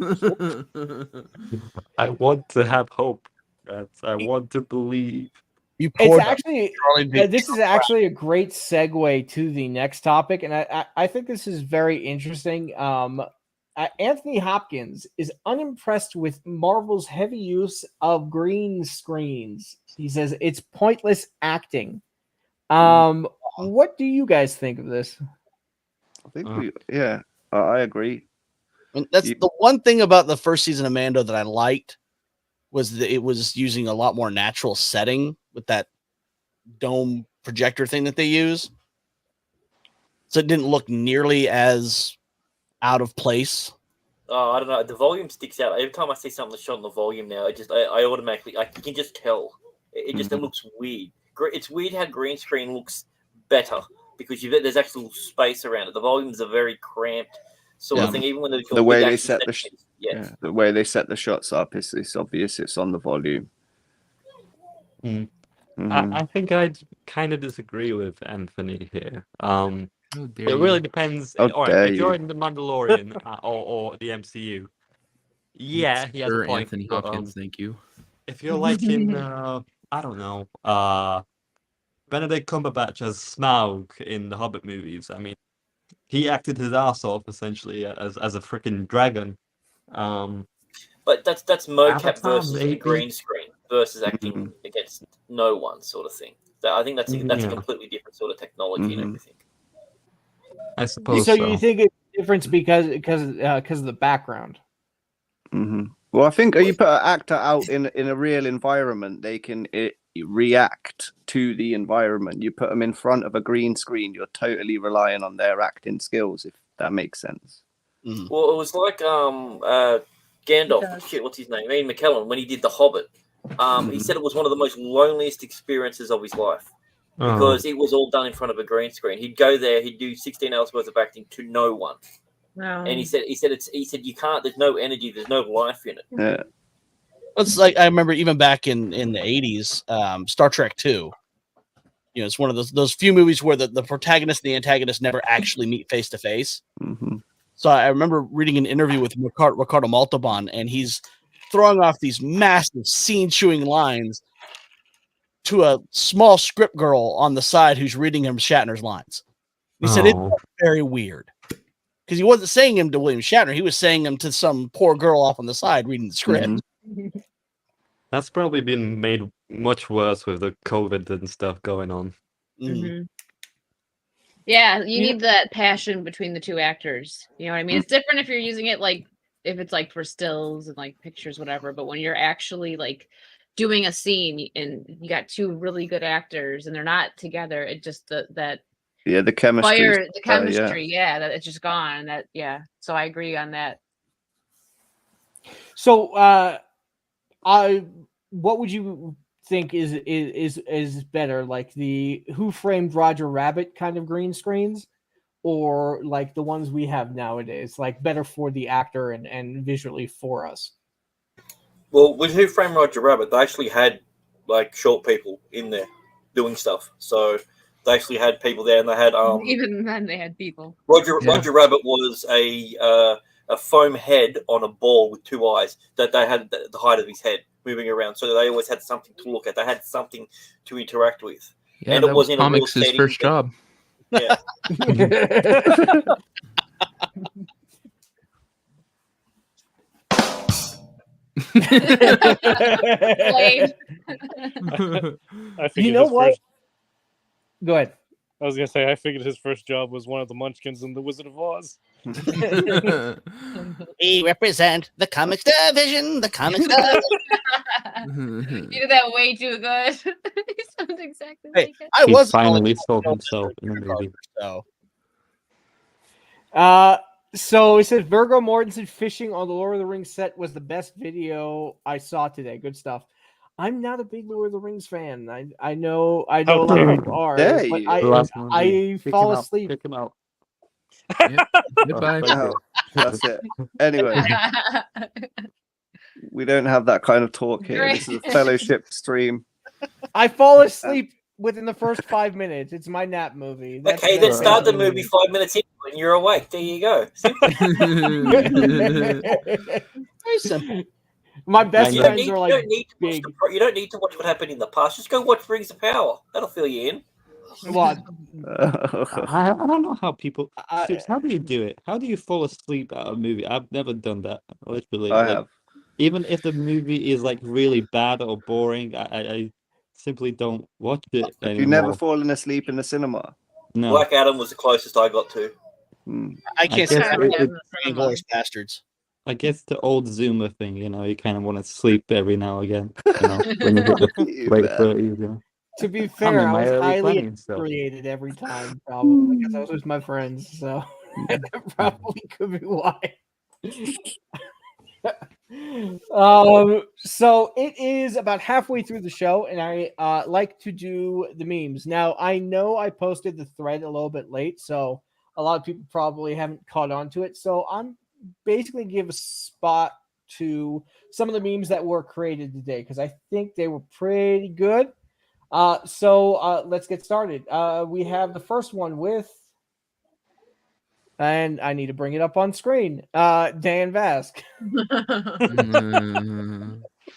I want to have hope. I want to believe. You It's poor actually this is actually a great segue to the next topic, and I think this is very interesting. Anthony Hopkins is unimpressed with Marvel's heavy use of green screens. He says it's pointless acting. What do you guys think of this? I think I agree. I mean, that's the one thing about the first season of Mando that I liked was that it was using a lot more natural setting with that dome projector thing that they use. So it didn't look nearly as out of place. Oh, I don't know. The volume sticks out. Every time I see something that's shot on the volume now, I automatically, you can just tell. It looks weird. It's weird how green screen looks better because there's actual space around it. The volumes are very cramped sort of thing. Even when the way they set the way they set the shots up, it's obvious it's on the volume. I think I'd kind of disagree with Anthony here. It really depends. How All right, dare if you're you. in the Mandalorian or the MCU, yeah, he has a point. Anthony but, Hopkins, thank you. If you're like in, I don't know, Benedict Cumberbatch as Smaug in the Hobbit movies. I mean, he acted his ass off essentially as a freaking dragon. But that's mocap Avatar, versus a maybe? green screen versus acting against no one sort of thing. So I think that's a Yeah. completely different sort of technology and everything. I suppose So so. you think it's different because of the background? Well, I think you put an actor out in a real environment, they can react to the environment. You put them in front of a green screen, you're totally relying on their acting skills, if that makes sense. Well, it was like Gandalf. Shit, what's his name? Ian McKellen when he did The Hobbit. He said it was one of the most loneliest experiences of his life because it was all done in front of a green screen. He'd go there, he'd do 16 hours worth of acting to no one. No. And he said you can't. There's no energy. There's no life in it. Yeah. It's like I remember even back in the 80s, Star Trek 2. You know, it's one of those few movies where the protagonist and the antagonist never actually meet face to face. So I remember reading an interview with Ricardo Montalban, and he's throwing off these massive scene-chewing lines to a small script girl on the side who's reading him Shatner's lines. He said it's very weird because he wasn't saying him to William Shatner; he was saying him to some poor girl off on the side reading the script. That's probably been made much worse with the COVID and stuff going on. Yeah, you need that passion between the two actors. You know what I mean? It's different if you're using it like if it's like for stills and like pictures, whatever. But when you're actually like doing a scene and you got two really good actors and they're not together, it just the chemistry. chemistry, that it's just gone. So I agree on that. So what would you think is better, like the Who Framed Roger Rabbit kind of green screens, or like the ones we have nowadays, like better for the actor and visually for us? Well, with Who Framed Roger Rabbit, they actually had like short people in there doing stuff. So they actually had people there, and they had Even then, they had people. Roger Rabbit was a foam head on a ball with two eyes that they had the height of his head moving around. So they always had something to look at. They had something to interact with. Yeah, and that it was was in a real comics' his setting. first job. Yeah. Blade. I figured You know his what? first. Go ahead. I was gonna say I figured his first job was one of the Munchkins in the Wizard of Oz. We represent the comics division. The comics division. You did that way too good. He sounds exactly Hey, like it. I He was finally saw himself in the movie. So So it says Virgo Mortensen fishing on the Lord of the Rings set was the best video I saw today. Good stuff. I'm not a big Lord of the Rings fan. I know a lot dare of people are, There but you I go. Last movie. I Kick fall him out. asleep. Kick him out. Yep. Goodbye. thank No, you. that's it. Anyway, we don't have that kind of talk here. This is a fellowship stream. I fall asleep within the first 5 minutes. It's my nap movie. Okay, then start the movie 5 minutes in and you're awake. There you go. very simple. My best You friends are like don't need to watch big. you don't need to watch what happened in the past. Just go watch Rings of Power. That'll fill you in. Well, I don't know how people. I- Sips, how do you do it? How do you fall asleep at a movie? I've never done that. Literally, I like, have. even if the movie is like really bad or boring, I simply don't watch it Have anymore. you never fallen asleep in the cinema? No, Black Adam was the closest I got to. Hmm. I can't guess say it- with it- Inglourious Bastards. I guess the old Zoomer thing. You know, you kind of want to sleep every now and again. You know, when you hit the You late bet. 30s. You know, to be I'm fair, in I my was early highly 20s, so. created every time, probably because I was with my friends. So that probably could be why. So it is about halfway through the show, and I like to do the memes. Now I know I posted the thread a little bit late, so a lot of people probably haven't caught on to it. So I'm basically give a spot to some of the memes that were created today because I think they were pretty good. So let's get started. We have the first one with, and I need to bring it up on screen. Dan Vask.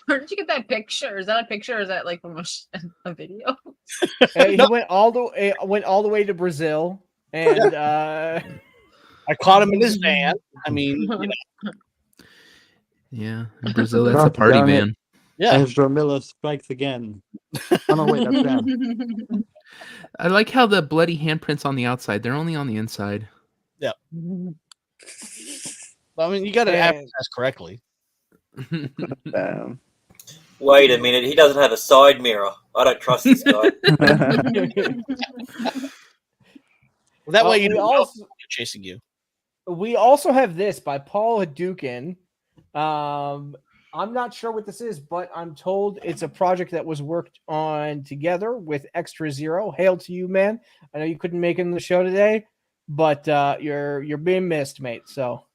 Where did you get that picture? Is that a picture or is that like from a video? He went all the way to Brazil, and I caught him in his van. I mean, you know, Yeah, in Brazil, that's a God party damn it. van. yeah. Ezra Miller strikes again. Oh no, wait, that's Dan. I like how the bloody handprints on the outside. They're only on the inside. I mean, you got to And- advertise correctly. Damn. Wait a minute, he doesn't have a side mirror. I don't trust this guy. That way, you we know also chasing you. we also have this by Paul Hadouken. I'm not sure what this is, but I'm told it's a project that was worked on together with Extra Zero. Hail to you, man! I know you couldn't make it in the show today, but you're being missed, mate. So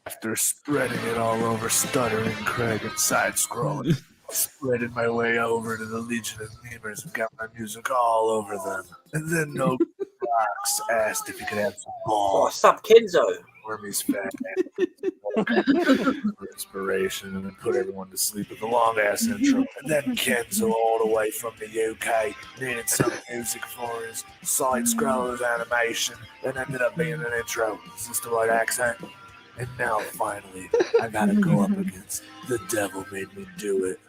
After spreading it all over Stuttering Craig and side-scrolling, spreaded my way over to the Legion of Memers and got my music all over them. And then No Rocks asked if he could have some Oh, balls sup, Kenzo? for his fat for inspiration, and then put everyone to sleep with the long-ass intro. And then Kenzo, all the way from the UK, needed some music for his side-scrollers animation, and ended up being an intro. Is this the right accent? And now, finally, I gotta go up against The Devil Made Me Do It.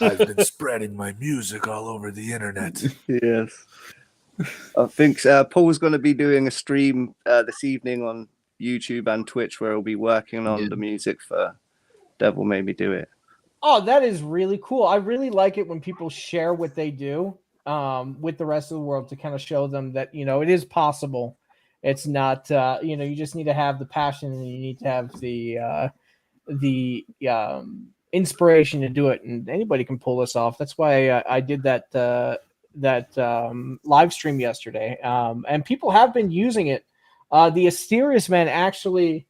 I've been spreading my music all over the internet. Yes. I think Paul's going to be doing a stream this evening on YouTube and Twitch where he'll be working on the music for Devil Made Me Do It. oh, that is really cool. I really like it when people share what they do with the rest of the world to kind of show them that it is possible. It's not you just need to have the passion and you need to have the inspiration to do it, and anybody can pull this off. That's why I did that live stream yesterday, and people have been using it. The Asterius man actually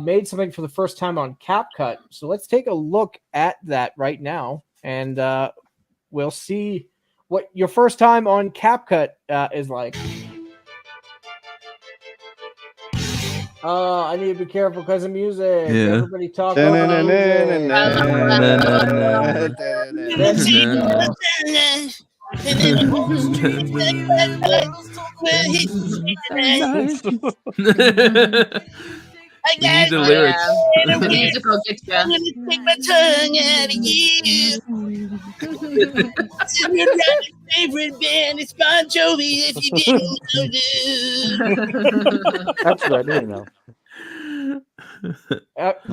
made something for the first time on CapCut, so let's take a look at that right now, and we'll see what your first time on CapCut is like. I need to be careful because of music. Yeah. Everybody talk over the music. We need the Oh, lyrics. yeah. The music will get you. I'm gonna take my tongue out of you. This is your favorite band. It's Bon Jovi. If you didn't know, That's what I do now.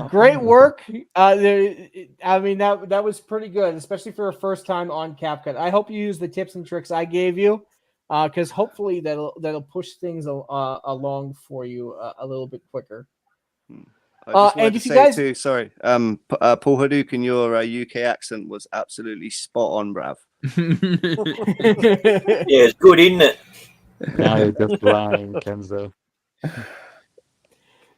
Great work. I mean that was pretty good, especially for a first time on CapCut. I hope you use the tips and tricks I gave you, because hopefully that'll push things along for you a little bit quicker. I just wanted and to if you say guys- too, sorry, Paul Hadouken, your UK accent was absolutely spot on, Brav. Yeah, it's good, isn't it? Now you're just lying, Kenzo.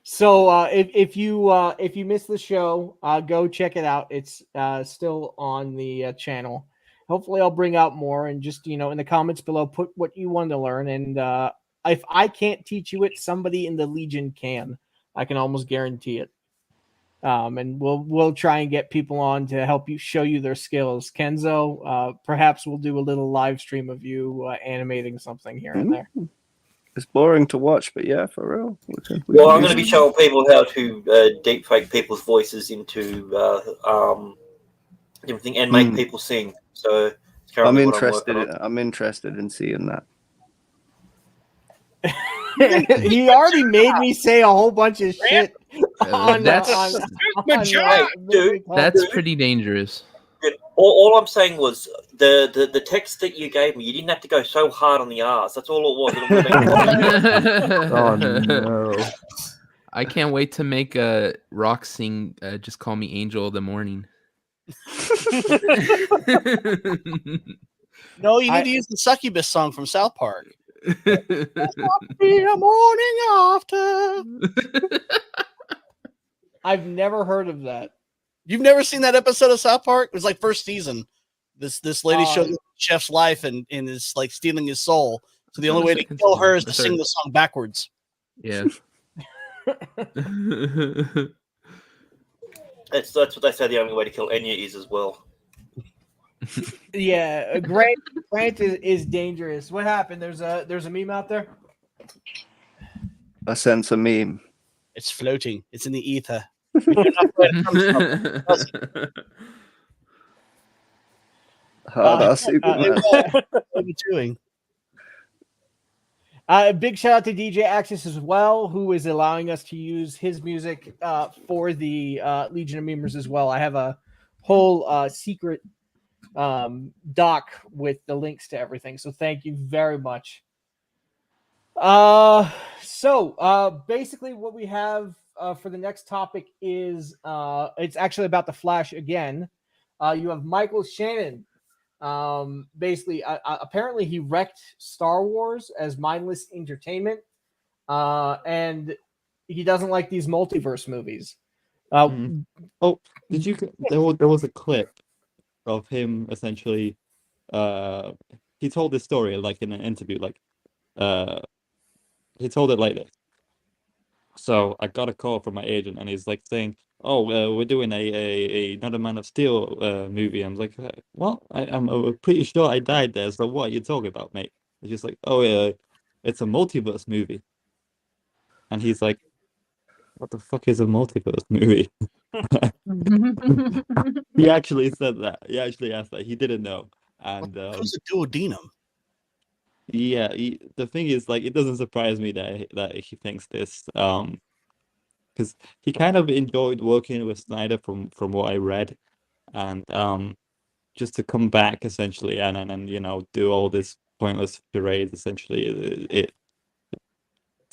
So if you missed the show, go check it out. It's still on the channel. Hopefully, I'll bring out more, and just in the comments below, put what you want to learn. And if I can't teach you it, somebody in the Legion can. I can almost guarantee it. And we'll try and get people on to help you show you their skills. Kenzo, perhaps we'll do a little live stream of you animating something here and there. It's boring to watch, but yeah, for real. Well, I'm going to be showing people how to deepfake people's voices into everything and make people sing. So it's currently what I'm working on. I'm interested in seeing that. He already made me say a whole bunch of shit. That's pretty dangerous. All I'm saying was the text that you gave me. You didn't have to go so hard on the R's. That's all it was. Oh no! I can't wait to make Rock sing. Just call me Angel of the Morning. No, you need to use the Succubus song from South Park. Be a morning after. I've never heard of that. You've never seen that episode of South Park? It was like first season. This lady shows the chef's life and is like stealing his soul. So the only way to kill her is to sing the song backwards. Yeah. That's what they say. The only way to kill Enya is as well. Yeah, Grant is dangerous. What happened? There's a meme out there. I sense a meme. It's floating. It's in the ether. Big shout out to DJ Axis as well, who is allowing us to use his music for the Legion of Memers as well. I have a whole secret doc with the links to everything, so thank you very much. So basically what we have for the next topic is it's actually about the Flash again. You have Michael Shannon. Basically, apparently he wrecked Star Wars as mindless entertainment, and he doesn't like these multiverse movies. Oh, did you? There was a clip of him essentially. He told this story like in an interview, like he told it like this. So I got a call from my agent, and he's like saying, "Oh, we're doing another Man of Steel movie." I'm like, "Well, I'm pretty sure I died there. So what are you talking about, mate?" He's just like, "Oh yeah, it's a multiverse movie." And he's like, "What the fuck is a multiverse movie?" He actually said that. He actually asked that. He didn't know. And who's a duodenum? yeah, the thing is, like, it doesn't surprise me that he thinks this, because he kind of enjoyed working with Snyder from what I read, and just to come back essentially and do all this pointless charades essentially, it's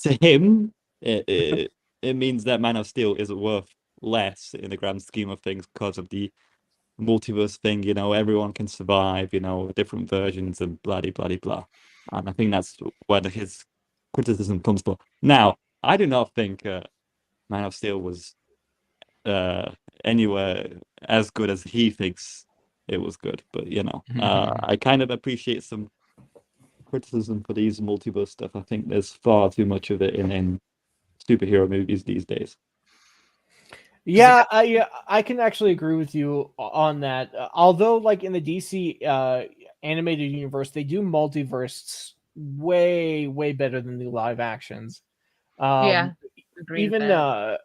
to him, it means that Man of Steel is worth less in the grand scheme of things because of the multiverse thing. You know, everyone can survive. You know, different versions and blah blah blah blah. And I think that's where his criticism comes from. Now, I do not think Man of Steel was anywhere as good as he thinks it was good. But you know, I kind of appreciate some criticism for these multiverse stuff. I think there's far too much of it in superhero movies these days. Yeah, I can actually agree with you on that. Although, like in the DC animated universe, they do multiverse way better than the live actions. Yeah, agree with Even that.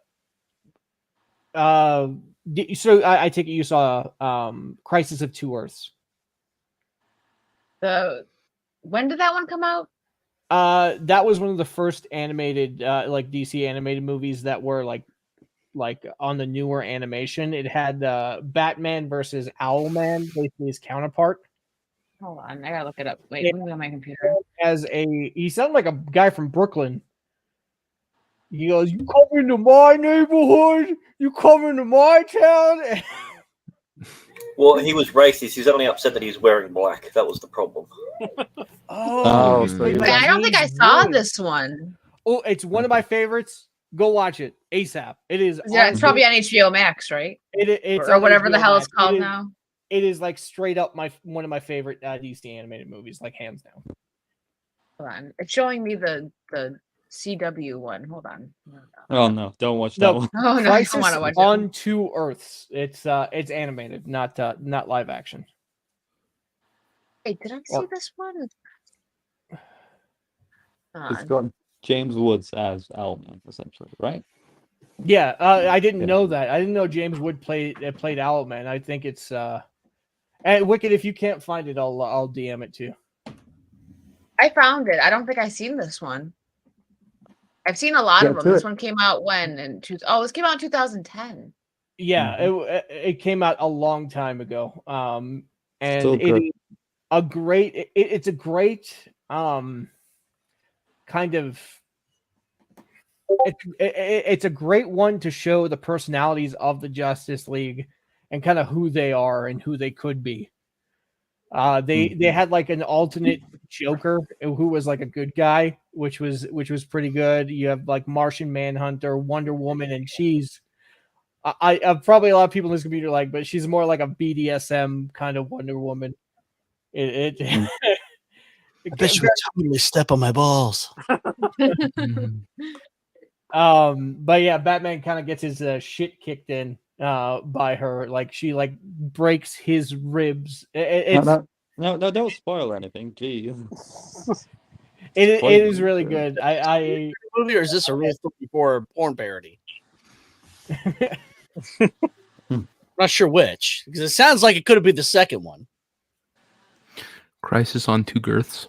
so I take it you saw Crisis of Two Earths. When did that one come out? That was one of the first animated like DC animated movies that were like on the newer animation. It had Batman versus Owlman, basically his counterpart. Hold on, I gotta look it up. Wait, let me go on my computer. He sounded like a guy from Brooklyn. He goes, "You come into my neighborhood, you come into my town." Well, he was racist. He was only upset that he was wearing black. That was the problem. Oh, so Wait, I don't think I saw this one. Oh, it's one of my favorites. Go watch it ASAP. It is. Yeah, it's probably on HBO Max, right? It's or on whatever the HBO hell Max. it's called now. It is like straight up one of my favorite DC animated movies, like hands down. Hold on, it's showing me the CW one. Hold on. Oh no, don't watch that one. Oh no, Crisis I don't want to watch on it. Two Earths. It's animated, not live action. Hey, did I see this one? It's got James Woods as Owlman, essentially, right? Yeah, I didn't know that. I didn't know James Wood played Owlman. I think it's and Wicked. If you can't find it, I'll DM it to you. I found it. I don't think I've seen this one. I've seen a lot of them. This one came out when? This came out in 2010. Yeah, it came out a long time ago. And So good. it's a great kind of it's a great one to show the personalities of the Justice League and kind of who they are and who they could be. They had like an alternate Joker who was like a good guy, which was pretty good. You have like Martian Manhunter, Wonder Woman, and she's I probably a lot of people in this computer like, but she's more like a BDSM kind of Wonder Woman. I bet you would totally step on my balls. But yeah, Batman kind of gets his shit kicked in by her. Like she like breaks his ribs. No, don't spoil anything. Gee. It is really good. I movie, or is this a Rule 34 porn parody? I'm not sure which, because it sounds like it could have been the second one. Crisis on Two Girths.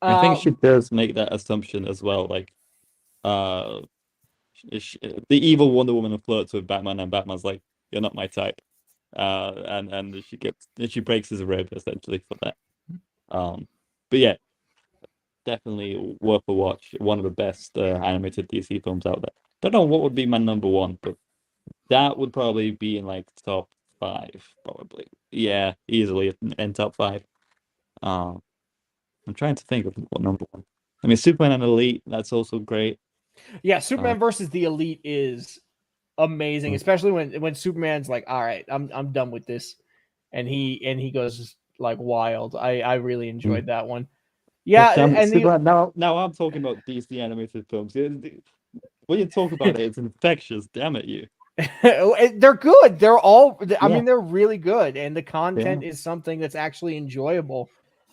I think she does make that assumption as well. Like, the evil Wonder Woman flirts with Batman, and Batman's like, "You're not my type," and she breaks his rib essentially for that. But yeah, definitely worth a watch. One of the best animated DC films out there. Don't know what would be my number one, but that would probably be in like top 5, probably. Yeah, easily in top 5. I'm trying to think of what number one. I mean, Superman and Elite, that's also great. Yeah, Superman versus the Elite is amazing, especially when Superman's like, "All right, I'm done with this," and he goes like wild. I really enjoyed that one. Yeah, Superman, now I'm talking about DC animated films. When you talk about it, it's infectious. Damn it, you. They're good. They're all. I mean, they're really good, and the content is something that's actually enjoyable,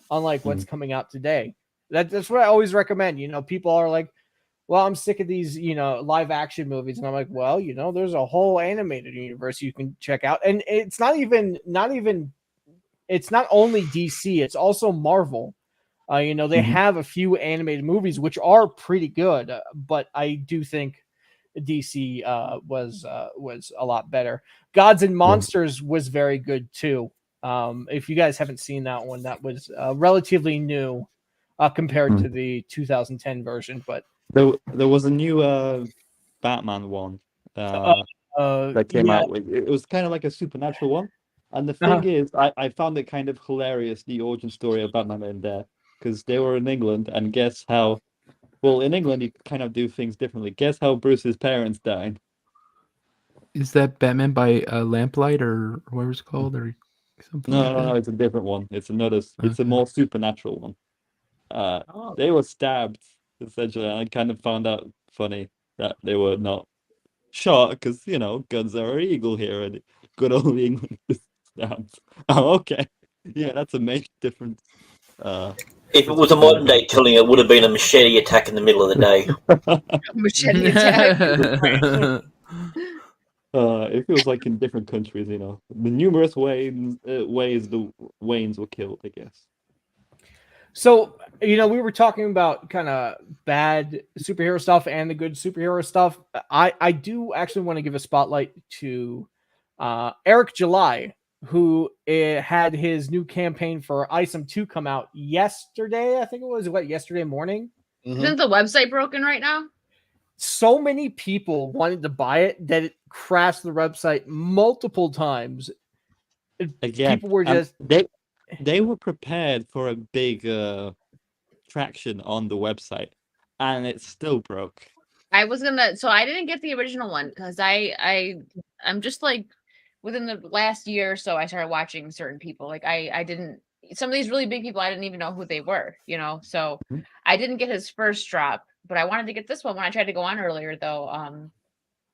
unlike what's coming out today. That's what I always recommend. You know, people are like, "Well, I'm sick of these, live action movies," and I'm like, "Well, there's a whole animated universe you can check out, and it's not only DC. It's also Marvel. They have a few animated movies which are pretty good, but I do think DC was a lot better. Gods and Monsters was very good too. If you guys haven't seen that one, that was relatively new compared to the 2010 version. But There was a new Batman one that came yeah, out. It was kind of like a supernatural one. And the Uh-huh. thing is, I found it kind of hilarious, the origin story of Batman in there, because they were in England, and guess how? Well, in England, you kind of do things differently. Guess how Bruce's parents died? Is that Batman by Lamplight or whatever it's called, or something No, like no, that? no, it's a different one. It's another. It's a Okay. more supernatural one. Oh. They were stabbed essentially. And I kind of found out funny that they were not shot because guns are illegal here, and good old England is stabbed. Oh, okay, yeah, that's a major difference. If it was a modern day killing, it would have been a machete attack in the middle of the day. Machete attack. If it was like in different countries, the numerous ways the Waynes were killed, I guess. So, we were talking about kind of bad superhero stuff and the good superhero stuff. I do actually want to give a spotlight to Eric July, who had his new campaign for ISOM 2 come out yesterday. I think it was, yesterday morning? Isn't the website broken right now? So many people wanted to buy it that it crashed the website multiple times. Again, People were just... They were prepared for a big traction on the website, and it still broke. I didn't get the original one because I'm just like within the last year or so I started watching certain people. Like I didn't, some of these really big people I didn't even know who they were, so I didn't get his first drop, but I wanted to get this one when I tried to go on earlier though.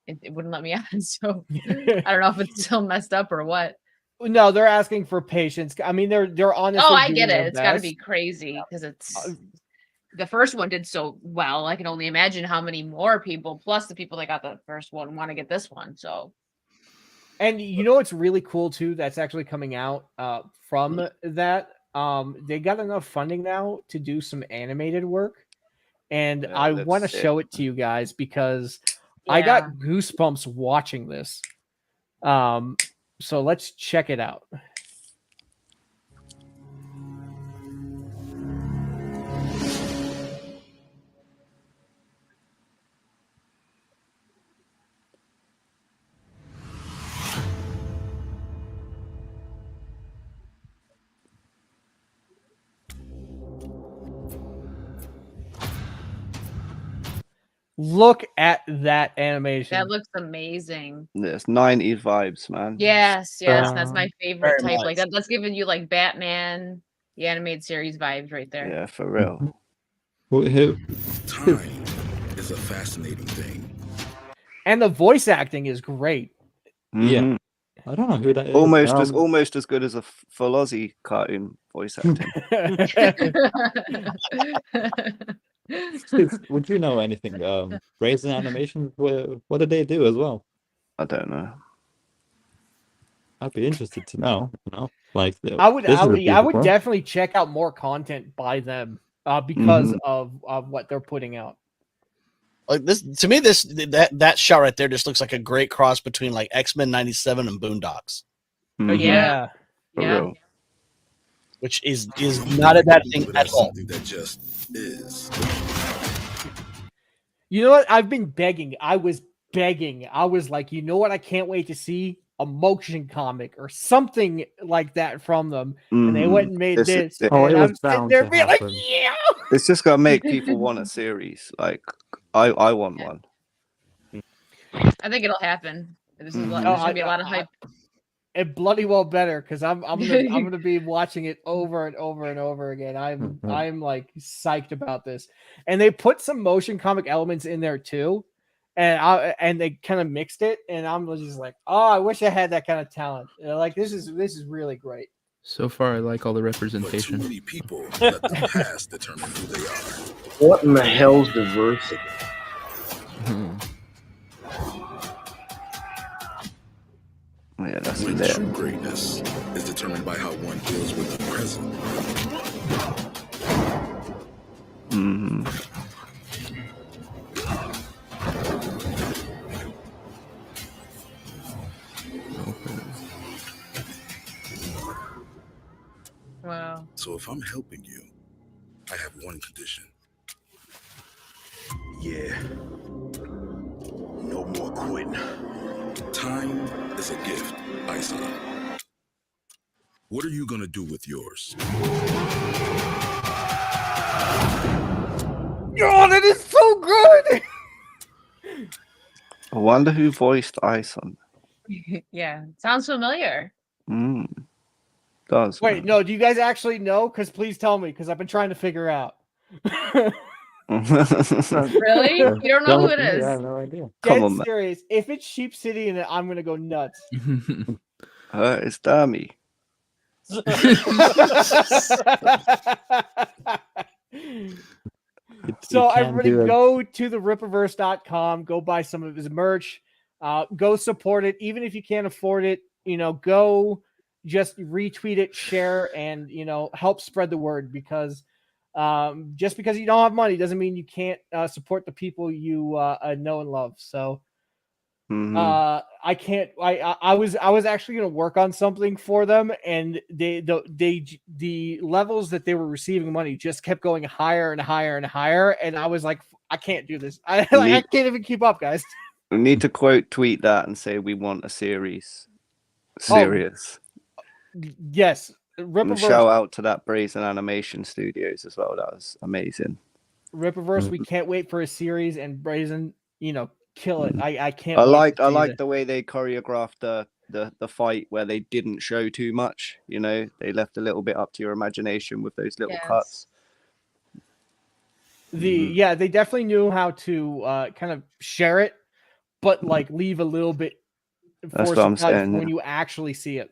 It wouldn't let me on, so I don't know if it's still messed up or what. No, they're asking for patience. I mean, they're honestly. Oh, I get doing it. their It's got to best. be crazy because it's the first one did so well. I can only imagine how many more people, plus the people that got the first one, want to get this one. So, and what's really cool too? That's actually coming out from that. They got enough funding now to do some animated work, and I want to show it to you guys because I got goosebumps watching this. So let's check it out. Look at that animation. that looks amazing. There's 90s vibes, man. Yes, that's my favorite very type. Like much. that's giving you like Batman, the animated series vibes right there. Yeah, for real. Time is a fascinating thing. And the voice acting is great. Yeah. Mhm. I don't know who that is. Almost as good as a full Aussie cartoon voice acting. Would you know anything? Raisin Animation, what did they do as well? I don't know. I'd be interested to know. Like I would definitely check out more content by them because of what they're putting out. Like this, to me, that shot right there just looks like a great cross between like X-Men '97 and Boondocks, Yeah. For real. which is not a bad thing at all. Something that just is. You know what? I've been begging. I was like, you know what? I can't wait to see a motion comic or something like that from them. And they went and made this. it And I'm was sitting bound there to being like, happen. yeah. It's just gonna make people want a series. Like I want one. I think it'll happen. There's Mhm. gonna be a lot of hype. It bloody well better because I'm gonna be watching it over and over and over again. I'm like psyched about this, and they put some motion comic elements in there too, and they kind of mixed it, and I'm just like, oh, I wish I had that kind of talent. Like this is really great. So far, I like all the But too representation. many people let the past determine who they are. What in the hell's diversity? Yeah, that's When lit. true greatness is determined by how one deals with the present. Mhm. Wow. So if I'm helping you, I have one condition. Yeah. No more quitting. Time is a gift, Isom. What are you gonna do with yours? Oh, that is so good. I wonder who voiced Ison. Yeah, sounds familiar. Does Wait, no, do you guys actually know? Because please tell me, because I've been trying to figure out. Really? You don't know who it is? I have no idea. Come Dead on, man. serious. If it's Sheep City in it, I'm gonna go nuts. It's Dammy. So can everybody do it. go to the Rippaverse.com, go buy some of his merch, go support it. Even if you can't afford it, go just retweet it, share, and help spread the word, because just because you don't have money doesn't mean you can't support the people you know and love. So I can't. I was actually going to work on something for them, and the levels that they were receiving money just kept going higher and higher and higher, and I was like, I can't do this. I can't even keep up, guys. We need to tweet that and say we want a series. Serious. Yes, And shout out to that Brazen Animation Studios as well. That was amazing. Rippaverse, we can't wait for a series, and Brazen, kill it. I can't. I wait like the way they choreographed the fight where they didn't show too much. They left a little bit up to your imagination with those little cuts. They definitely knew how to kind of share it, but like leave a little bit That's for what I'm surprise saying, when yeah. you actually see it.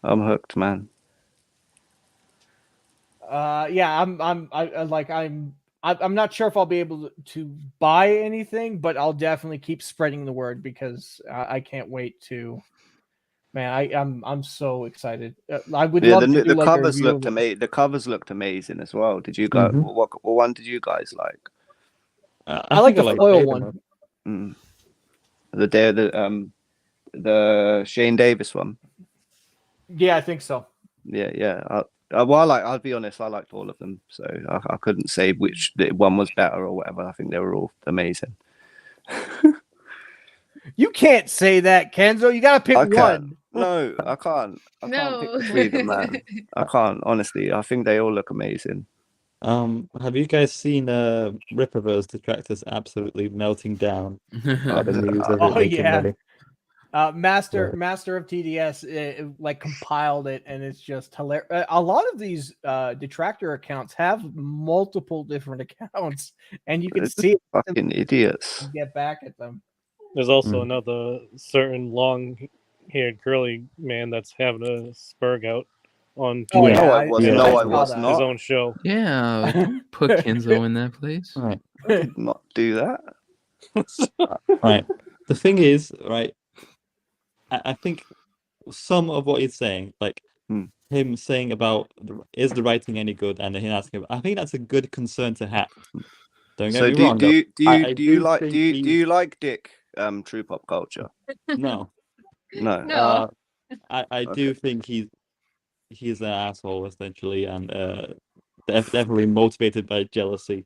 I'm hooked, man. Yeah, I'm not sure if I'll be able to buy anything, but I'll definitely keep spreading the word, because I can't wait to. Man, I'm so excited. I would love to do the like a covers review looked of it. amazing. The covers looked amazing as well. Did you guys? What one did you guys like? I like the foil one. The Shane Davis one. Yeah, I think so. Yeah. Well, I'll be honest, I liked all of them, so I couldn't say which one was better or whatever. I think they were all amazing. You can't say that, Kenzo. You gotta pick one. No, I can't. I can't pick between them, man. I can't, honestly. I think they all look amazing. Have you guys seen Rippaverse detractors absolutely melting down at the news of it making money? Master of TDS like compiled it, and it's just hilarious. A lot of these detractor accounts have multiple different accounts, and you can see fucking idiots. Get back at them. There's also another certain long-haired curly man that's having a spurg out on. Oh, yeah. No, I was not. His own show. Yeah, don't put Kenzo in that place. Right. I did not do that. Right. The thing is, right, I think some of what he's saying, like him saying about is the writing any good, and him asking, I think that's a good concern to have. Don't get me wrong. Do you like Dick? True pop culture. No. No. I do think he's an asshole essentially, and definitely motivated by jealousy.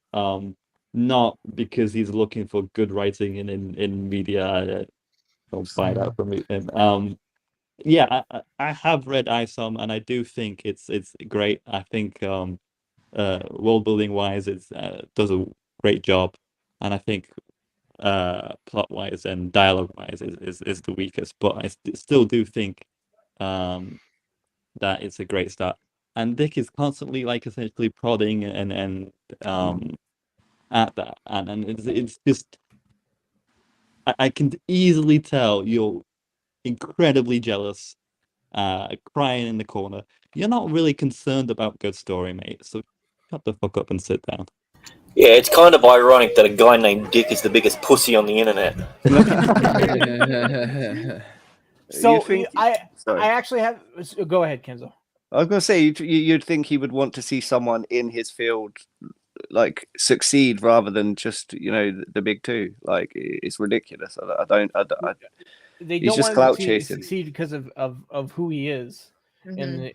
Not because he's looking for good writing in media. Don't buy that from him. Yeah, I have read ISOM, and I do think it's great. I think world building wise, it does a great job, and I think plot wise and dialogue wise is the weakest. But I still do think that it's a great start. And Dick is constantly like essentially prodding and at that, and it's just I can easily tell you're incredibly jealous, crying in the corner. You're not really concerned about good story, mate. So shut the fuck up and sit down. Yeah, it's kind of ironic that a guy named Dick is the biggest pussy on the internet. So I actually have. Go ahead, Kenzo. I was going to say you'd think he would want to see someone in his field like succeed rather than just the big two. Like it's ridiculous. They he's don't just want clout him to chasing. succeed because of who he is. and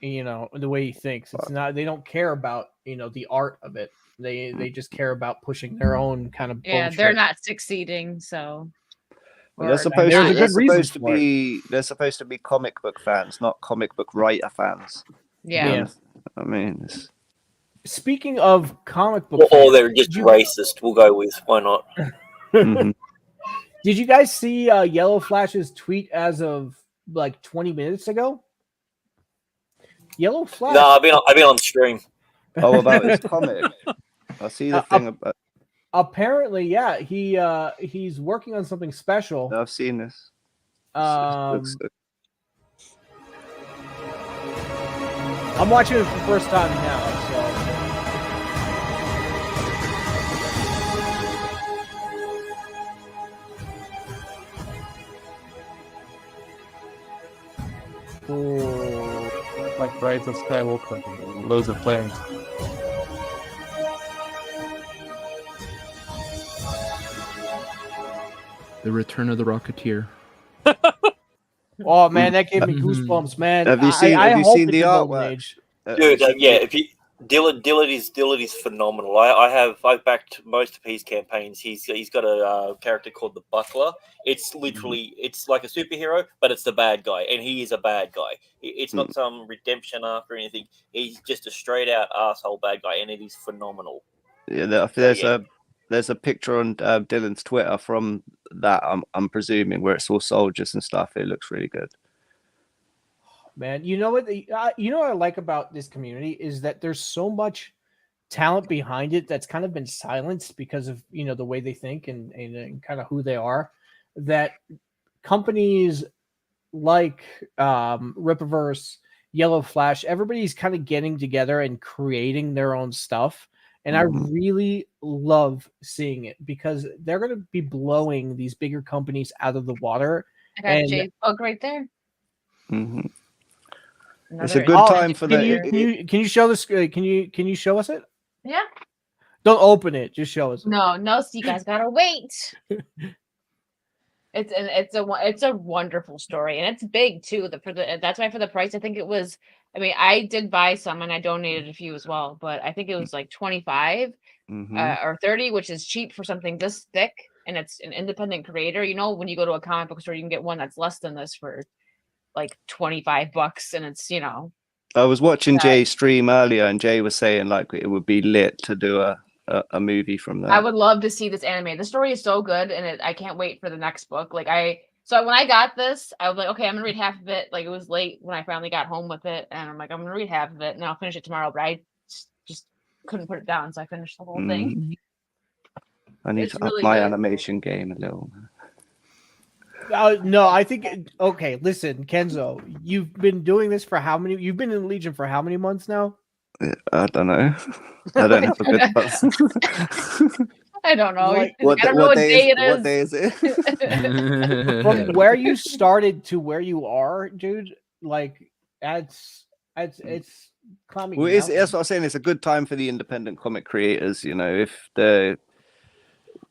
the way he thinks. It's not, they don't care about the art of it. They just care about pushing their own kind of Yeah, bullshit. they're not succeeding, so. Well, they're or supposed there's to. a They're good reason supposed to for it. be. They're supposed to be comic book fans, not comic book writer fans. Yeah. I mean, it's... Speaking of comic book Or fans, they're just racist. We'll go with why not? Mhm. Did you guys see Yellow Flash's tweet as of like 20 minutes ago? Yellow Flash. No, I've been on stream. Oh, about his comic. I see the thing about. Apparently, yeah, he's working on something special. I've seen this. I'm watching it for the first time now, so. Like Rise of Skywalker, loads of players. The Return of the Rocketeer. Oh man, that gave me goosebumps, man. Have you seen? I Have you hope seen it's the a golden artwork? age. Dude, yeah. If you Dillard is phenomenal. I've backed most of his campaigns. He's got a character called the Buckler. It's literally it's like a superhero, but it's the bad guy, and he is a bad guy. It's not some redemption arc or anything. He's just a straight out asshole bad guy, and it is phenomenal. Yeah, there's a picture on Dylan's Twitter from that. I'm presuming where it's all soldiers and stuff. It looks really good. Man, you know what I like about this community is that there's so much talent behind it that's kind of been silenced because of the way they think and kind of who they are, that companies like Rippaverse, Yellow Flash, everybody's kind of getting together and creating their own stuff, and I really love seeing it because they're going to be blowing these bigger companies out of the water. I got Jay's book right there. Mm-hmm. It's a good time for Can you show this? Can you show us it? Yeah. Don't open it. Just show us. No, so you guys gotta wait. It's a wonderful story, and it's big too. That's why for the price, I think it was. I mean, I did buy some, and I donated a few as well, but I think it was like 25 or 30, which is cheap for something this thick, and it's an independent creator. When you go to a comic book store, you can get one that's less than this for like $25, and it's I was watching Jay stream earlier, and Jay was saying like it would be lit to do a movie from that. I would love to see this anime. The story is so good, and I can't wait for the next book. So when I got this, I was like, okay, I'm gonna read half of it. Like it was late when I finally got home with it, and I'm like, I'm gonna read half of it, and I'll finish it tomorrow. But I just couldn't put it down, so I finished the whole thing. I need to up my animation game a little. No, I think okay. Listen, Kenzo, you've been doing this for how many? You've been in Legion for how many months now? I don't know. I don't have a good buzz. I don't know. I What don't know what day it is. What day is it? From where you started to where you are, dude, like it's climbing. Well, that's what I'm saying. It's a good time for the independent comic creators. If the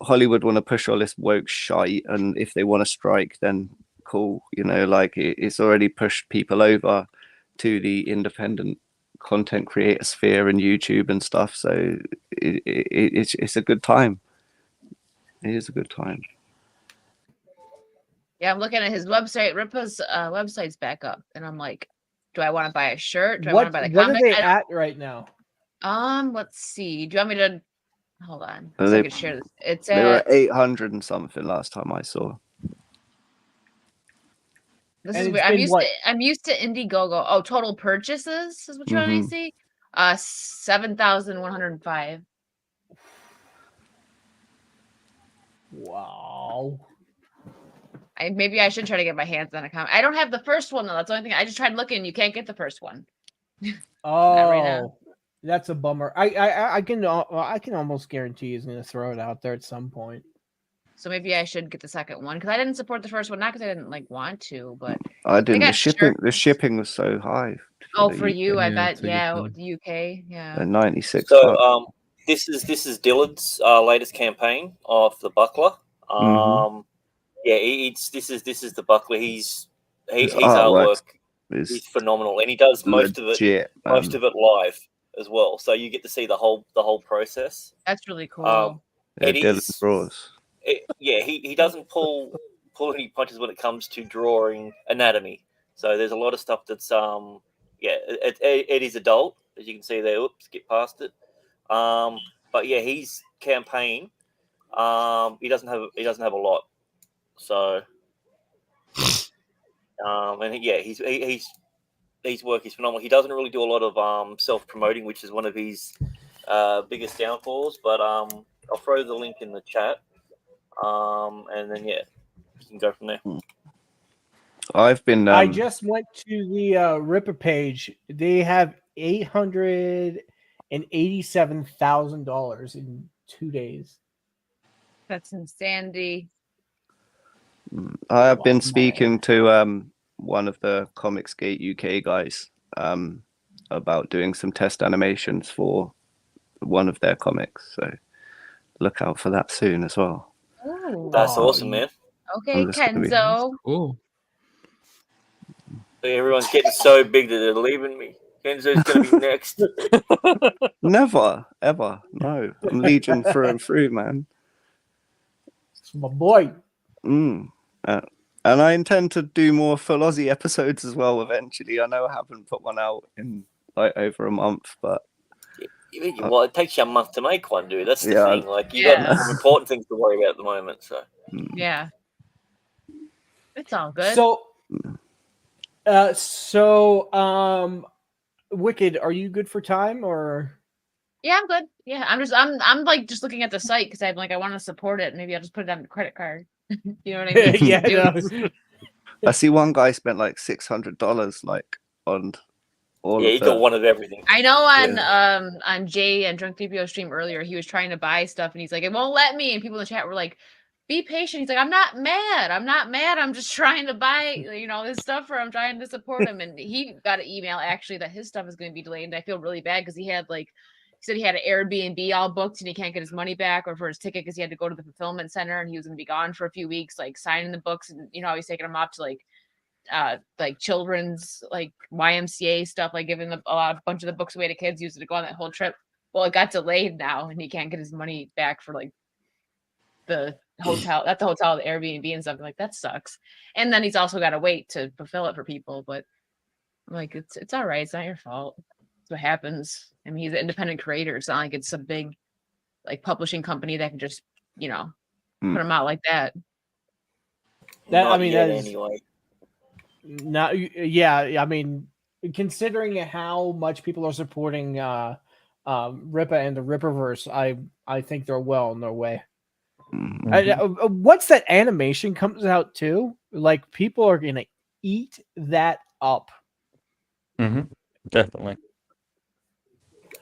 Hollywood want to push all this woke shite, and if they want to strike, then cool. It's already pushed people over to the independent content creator sphere and YouTube and stuff. So it's a good time. It is a good time. Yeah, I'm looking at his website. Ripa's website's back up, and I'm like, do I want to buy a shirt? Do I want to buy the comic? What are they at right now? Let's see. Do you want me to hold on? So They I can share this. It's they were at at 800 and something last time I saw. this is weird. I'm used to Indiegogo. Oh, total purchases is what you want me to see? 7,105. Wow. Maybe I should try to get my hands on a comic. I don't have the first one though. That's the only thing. I just tried looking. You can't get the first one. Oh, right now. That's a bummer. I can almost guarantee he's gonna throw it out there at some point. So maybe I should get the second one because I didn't support the first one, not because I didn't want to, but I didn't. got The shipping was so high. for you, I bet. Yeah, the UK. Yeah. 96. So this is Dillard's latest campaign of the Buckler. Yeah, this is the Buckler. His artwork. is He's phenomenal, and he does most of legit. it live as well. So you get to see the whole process. That's really cool. Dylan draws. He doesn't pull any punches when it comes to drawing anatomy. So there's a lot of stuff that's it is adult, as you can see there. Oops, get past it. But yeah, his campaign, he doesn't have a lot. So his work is phenomenal. He doesn't really do a lot of self-promoting, which is one of his biggest downfalls. But I'll throw the link in the chat, and then you can go from there. I've been. I just went to the Ripper page. They have $887,000 in 2 days. That's insanity. I have been speaking to one of the Comicsgate UK guys about doing some test animations for one of their comics. So look out for that soon as well. Ooh. That's awesome, man. Okay, Kenzo. Cool. Everyone's getting so big that they're leaving me. Kenzo's going to be next. Never, ever. No, I'm Legion through and through, man. It's my boy. And I intend to do more Full Aussie episodes as well eventually. I know I haven't put one out in like over a month, but well, it takes you a month to make one, dude. That's the Yeah. thing. Like, you got some important things to worry about at the moment. So Yeah. It's all good. Wicked, are you good for time or? Yeah, I'm good. Yeah, I'm like just looking at the site because I'm like I want to support it. Maybe I'll just put it on the credit card. You know what I mean? Yeah, Dude. I see one guy spent like $600 like on all yeah, of you the... got one of everything. I know on Jay and Drunk 3PO stream earlier, he was trying to buy stuff and he's like, it won't let me. And people in the chat were like, be patient. He's like, I'm not mad. I'm just trying to buy, this stuff, or I'm trying to support him. And he got an email actually that his stuff is going to be delayed. And I feel really bad because he said he had an Airbnb all booked and he can't get his money back or for his ticket because he had to go to the fulfillment center and he was going to be gone for a few weeks, like signing the books. And he's taking them off to like children's like YMCA stuff, like giving a bunch of the books away to kids, used to go on that whole trip. Well, it got delayed now and he can't get his money back for like the hotel, the Airbnb and stuff. Like that sucks. And then he's also got to wait to fulfill it for people. But I'm like, it's all right. It's not your fault. It's what happens. I mean, he's an independent creator. It's not like it's a big like publishing company that can just put him out like that. Anyway. I mean, considering how much people are supporting Rippa and the Ripperverse, I think they're well on their way. Once that animation comes out too, like people are gonna eat that up. Definitely.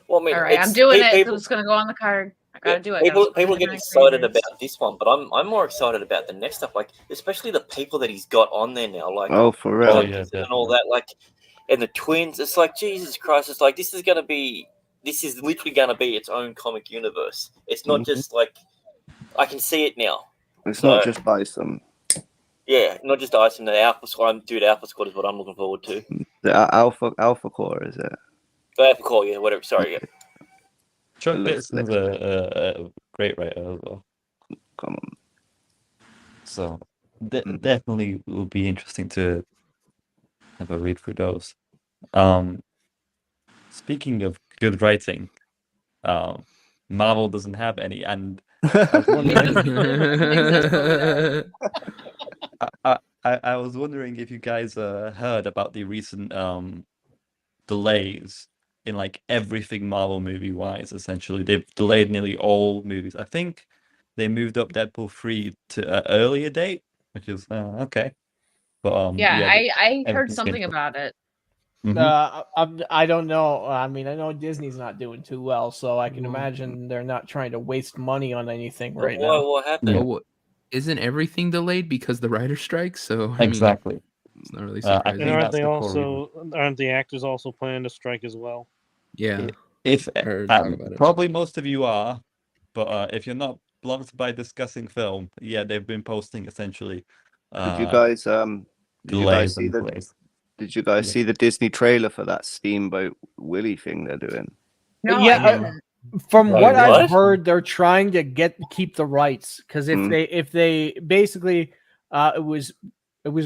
Well, I mean, all right, I'm doing it. So it's gonna go on the card. I gotta do it. People get excited about this one, but I'm more excited about the next stuff. Like, especially the people that he's got on there now. Like, for real, and all that. Like, and the twins. It's like Jesus Christ. It's like this is literally gonna be its own comic universe. It's not just like I can see it now. It's not just Bison. Yeah, not just Ice and the Alpha Squad. Dude, Alpha Squad is what I'm looking forward to. The Alpha Core, is it? The Alpha Core, yeah, whatever. Sorry, yeah. Chuck Dixon's a great writer as well. Come on. So definitely will be interesting to have a read through those. Speaking of good writing, Marvel doesn't have any, and I was wondering, I was wondering if you guys heard about the recent delays in like everything Marvel movie wise. Essentially, they've delayed nearly all movies. I think they moved up Deadpool 3 to an earlier date, which is okay. But I heard something about it. I don't know. I mean, I know Disney's not doing too well, so I can imagine they're not trying to waste money on anything right now. What happened? Well, isn't everything delayed because the writer strike? So exactly. It's not really surprising. And aren't the actors also planning to strike as well? Yeah. If talk about it. Probably most of you are, but if you're not blocked by discussing film, they've been posting essentially. Did you guys see Did you guys see the Disney trailer for that Steamboat Willie thing they're doing? No, Yeah, I didn't. From Right, what I've what? heard, they're trying to keep the rights because Mm. if they basically it was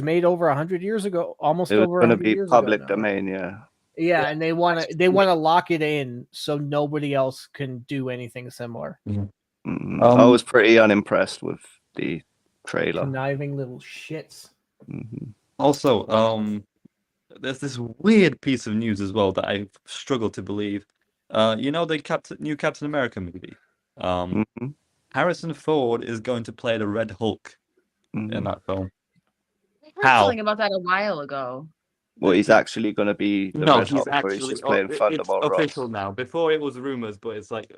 made over 100 years ago, almost It was over going to 100 be years public ago now. domain, yeah. Yeah, and they want to lock it in so nobody else can do anything similar. I was pretty unimpressed with the trailer. Conniving little shits. Also, there's this weird piece of news as well that I've struggled to believe. You know the new Captain America movie? Mhm. Harrison Ford is going to play the Red Hulk in that film. I heard How? something about that a while ago. Well, he's actually going to be the No, Red he's Hulk, or he's actually just playing it's Thunderbolt official Ross. now. Before it was rumors, but it's like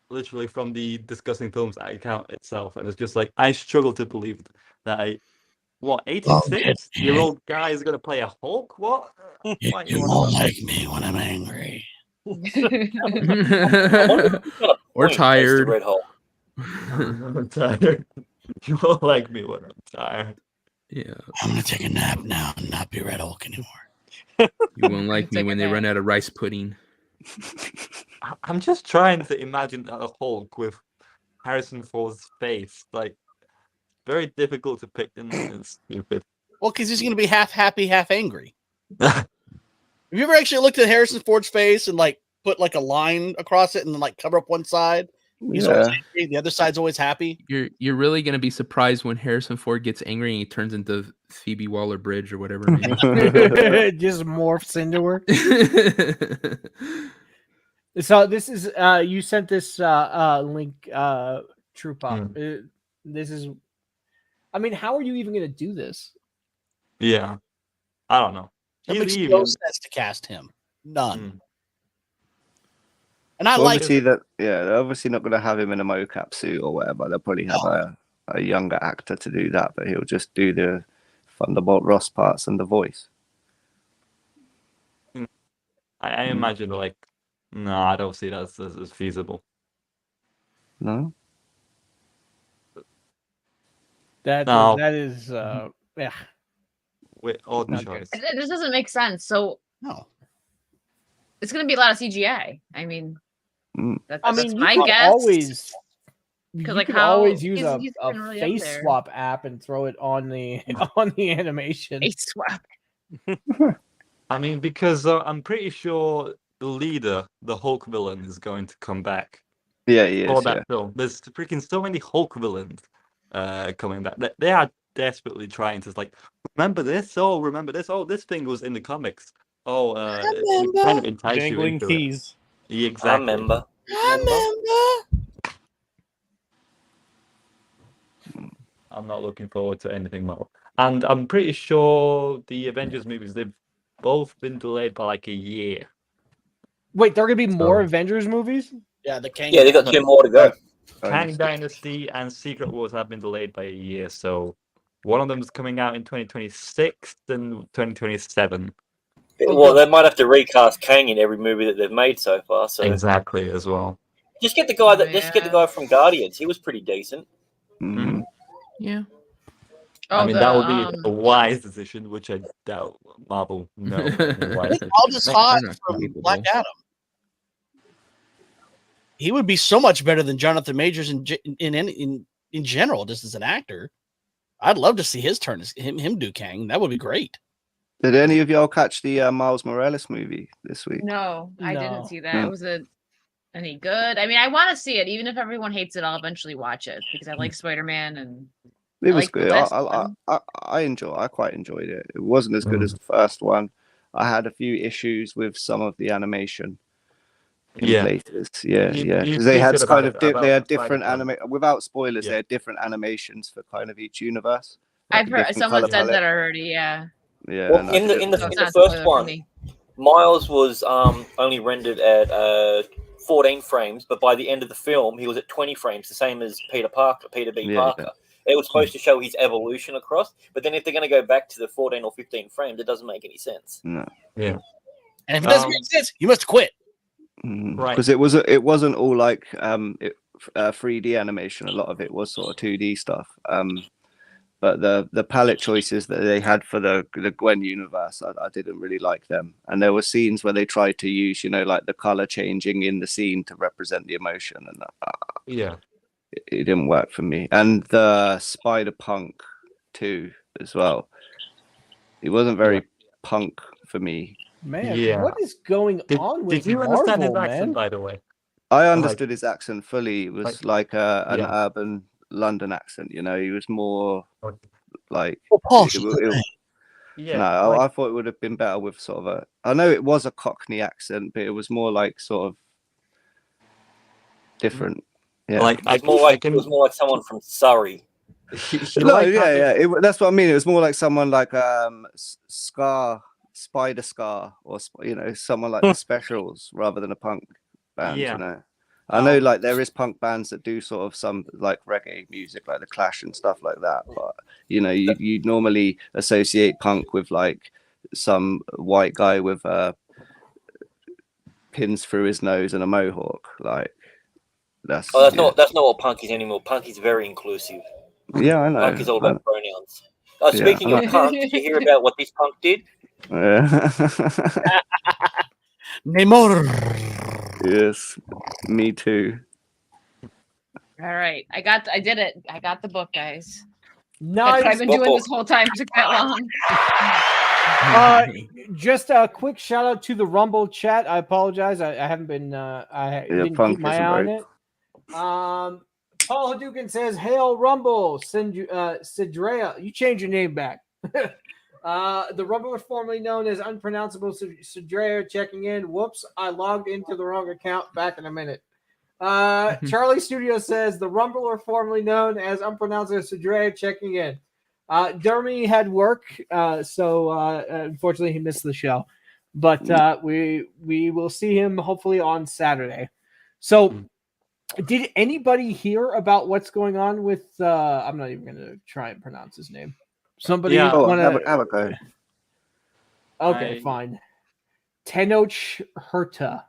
literally from the Discussing Films account itself, and it's just like I struggle to believe that 86-year-old guy is gonna play a Hulk? What? Why You you on won't about? like me when I'm angry. We're As the tired. Red Hulk. I'm tired. You won't like me when I'm tired. Yeah. I'm gonna take a nap now and not be Red Hulk anymore. You won't like me Take a when they nap. run out of rice pudding. I'm just trying to imagine a Hulk with Harrison Ford's face. Like, very difficult to pick and stupid. Well, because he's gonna be half happy, half angry. Have you ever actually looked at Harrison Ford's face and like put like a line across it and then like cover up one side? He's always angry, the other side's always happy. You're really gonna be surprised when Harrison Ford gets angry and he turns into Phoebe Waller-Bridge or whatever her name It just morphs into her. is. So this is you sent this link True Pop. This is I mean, how are you even gonna do this? Yeah, I don't know. It He's makes no even. sense to cast him. None. Mm. And I Well, like obviously they're obviously not going to have him in a mocap suit or whatever. They'll probably have a younger actor to do that, but he'll just do the Thunderbolt Ross parts and the voice. I imagine like, no, I don't see that as feasible. No. No. That is yeah. Wait, odd Not choice. This doesn't make sense. So no. It's going to be a lot of CGI. I mean, that's you my could guess. always Because you like could how always use a he's been really up face there. swap app and throw it on the on the animation. Face swap. I mean, because I'm pretty sure the leader, the Hulk villain, is going to come back. Yeah, he For is. that Yeah. film, there's freaking so many Hulk villains coming back. They are desperately trying to like remember this. Oh, remember this. Oh, this thing was in the comics. Oh, we kind of entice Dangling you into keys. it. Yeah, exactly. I remember. I'm not looking forward to anything more. And I'm pretty sure the Avengers movies, they've both been delayed by like a year. Wait, there are gonna be more So- Avengers movies? Yeah, the Kang. Yeah, they got 2 more to go. Kang Dynasty and Secret Wars have been delayed by a year, so one of them is coming out in 2026 and 2027. Well, they might have to recast Kang in every movie that they've made so far. So Exactly, as well. just get the guy from Guardians. He was pretty decent. Mm-hmm. Yeah. Oh, I mean, that would be a wise decision, which I doubt Marvel. No, Aldous Hodge from Black Adam. He would be so much better than Jonathan Majors in general, just as an actor. I'd love to see his turn, him do Kang. That would be great. Did any of y'all catch the Miles Morales movie this week? No, I didn't see that. No. Was it any good? I mean, I want to see it. Even if everyone hates it, I'll eventually watch it because I like Spider-Man and It I was like the good. last I quite enjoyed it. It wasn't as good as the first one. I had a few issues with some of the animation in places. Yeah, because they had kind of they had different without spoilers. They had different animations for kind of each universe. Like I've a heard different someone colour said palette. that already. Yeah. Yeah, Well, and in the So it's not first spoiler for one, me. Miles was only rendered at 14 frames, but by the end of the film, he was at 20 frames, the same as Peter B. Parker. It was supposed to show his evolution across, but then if they're going to go back to the 14 or 15 frames, it doesn't make any sense. No. Yeah. And if it doesn't make sense, you must quit. Right. Because it wasn't all like 3D animation. A lot of it was sort of 2D stuff. but the palette choices that they had for the Gwen universe, I didn't really like them. And there were scenes where they tried to use, like the color changing in the scene to represent the emotion, and it didn't work for me. And the Spider-Punk too, as well. It wasn't very punk for me. Man, what is going on with Did you Marvel, understand his man? accent, by the way? I understood his accent fully. It was like an yeah. urban London accent. He was more like. Yeah, No, I thought it would have been better with sort of I know it was a Cockney accent, but it was more like sort of different. Yeah, it was more like someone from Surrey. That's what I mean. It was more like someone like Spider Scar, or someone like the Specials rather than a punk band. I know like there is punk bands that do sort of some like reggae music, like the Clash and stuff like that, but you'd normally associate punk with like some white guy with pins through his nose and a mohawk. Like that's not what punk is anymore. Punk is very inclusive. Yeah, I know. Punk is all about pronouns. Speaking of punk, did you hear about what this punk did? Namor. Yes, me too. All right, I did it. I got the book, guys. Nice. That's what I've been doing this whole time. It took that long. Just a quick shout out to the Rumble chat. I apologize. I haven't been. I didn't keep my eye on it. Paul Hadouken says, "Hail Rumble, Sidrea." You change your name back. The Rumbler, formerly known as Unpronounceable Sidrea, checking in. Whoops, I logged into the wrong account. Back in a minute. Charlie Studio says, the Rumbler, formerly known as Unpronounceable Sidrea, checking in. Dermy had work, so unfortunately he missed the show. But we will see him hopefully on Saturday. So, did anybody hear about what's going on with? I'm not even going to try and pronounce his name. Somebody want to have a go. Okay, fine. Tenoch Huerta.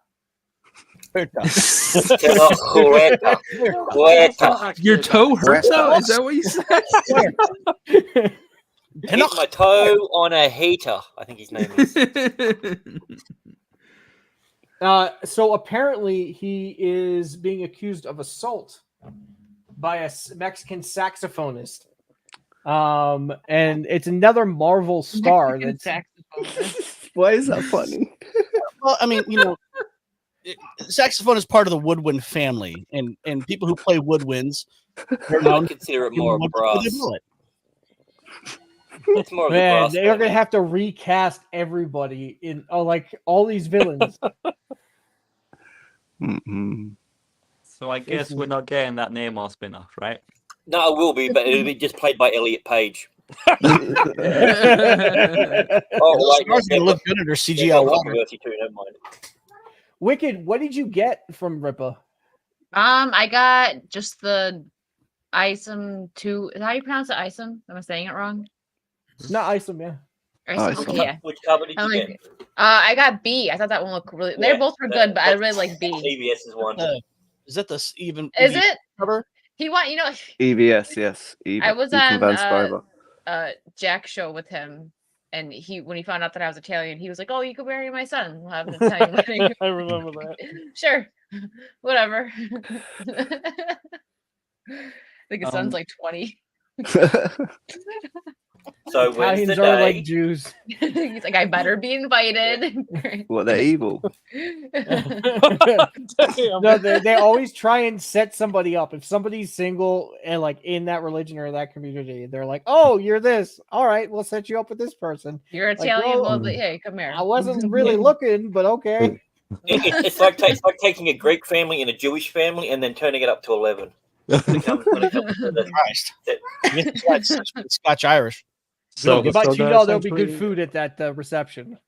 Your toe hurts out? Is that what you said? Hit my toe on a heater, I think his name is. So apparently he is being accused of assault by a Mexican saxophonist. And it's another Marvel star. That's saxophonist. Why is that funny? Well, I mean, saxophone is part of the woodwind family, and people who play woodwinds, I consider it more of brass. It's more of brass. They're gonna have to recast everybody in like all these villains. So I guess we're not getting that Namor spin-off, right? No, it will be, but it'll be just played by Elliot Page. Stars gonna look good under CGI water. Never mind. Wicked, what did you get from Rippa? I got just the Isom 2. Is that how you pronounce it? Isom? Am I saying it wrong? Not Isom, yeah. Isom, okay, yeah. Which cover did you get? I got B. I thought that one looked really. They both were good, but I really like B. EBS is one. Is that the even? Is it cover? He want EBS, yes. I was on Jack's show with him, and when he found out that I was Italian, he was like, "Oh, you could marry my son. We'll have an Italian wedding." I remember that. Sure, whatever. I think his son's like 20. So Italians are like Jews. He's like, I better be invited. Well, they're evil. No, they always try and set somebody up. If somebody's single and like in that religion or that community, they're like, "Oh, you're this. All right, we'll set you up with this person." You're Italian. Well, hey, come here. I wasn't really looking, but okay. It's like taking a Greek family and a Jewish family and then turning it up to 11. Christ. Scotch Irish. So if I cheat they're all, there'll be good essentially- food at that reception.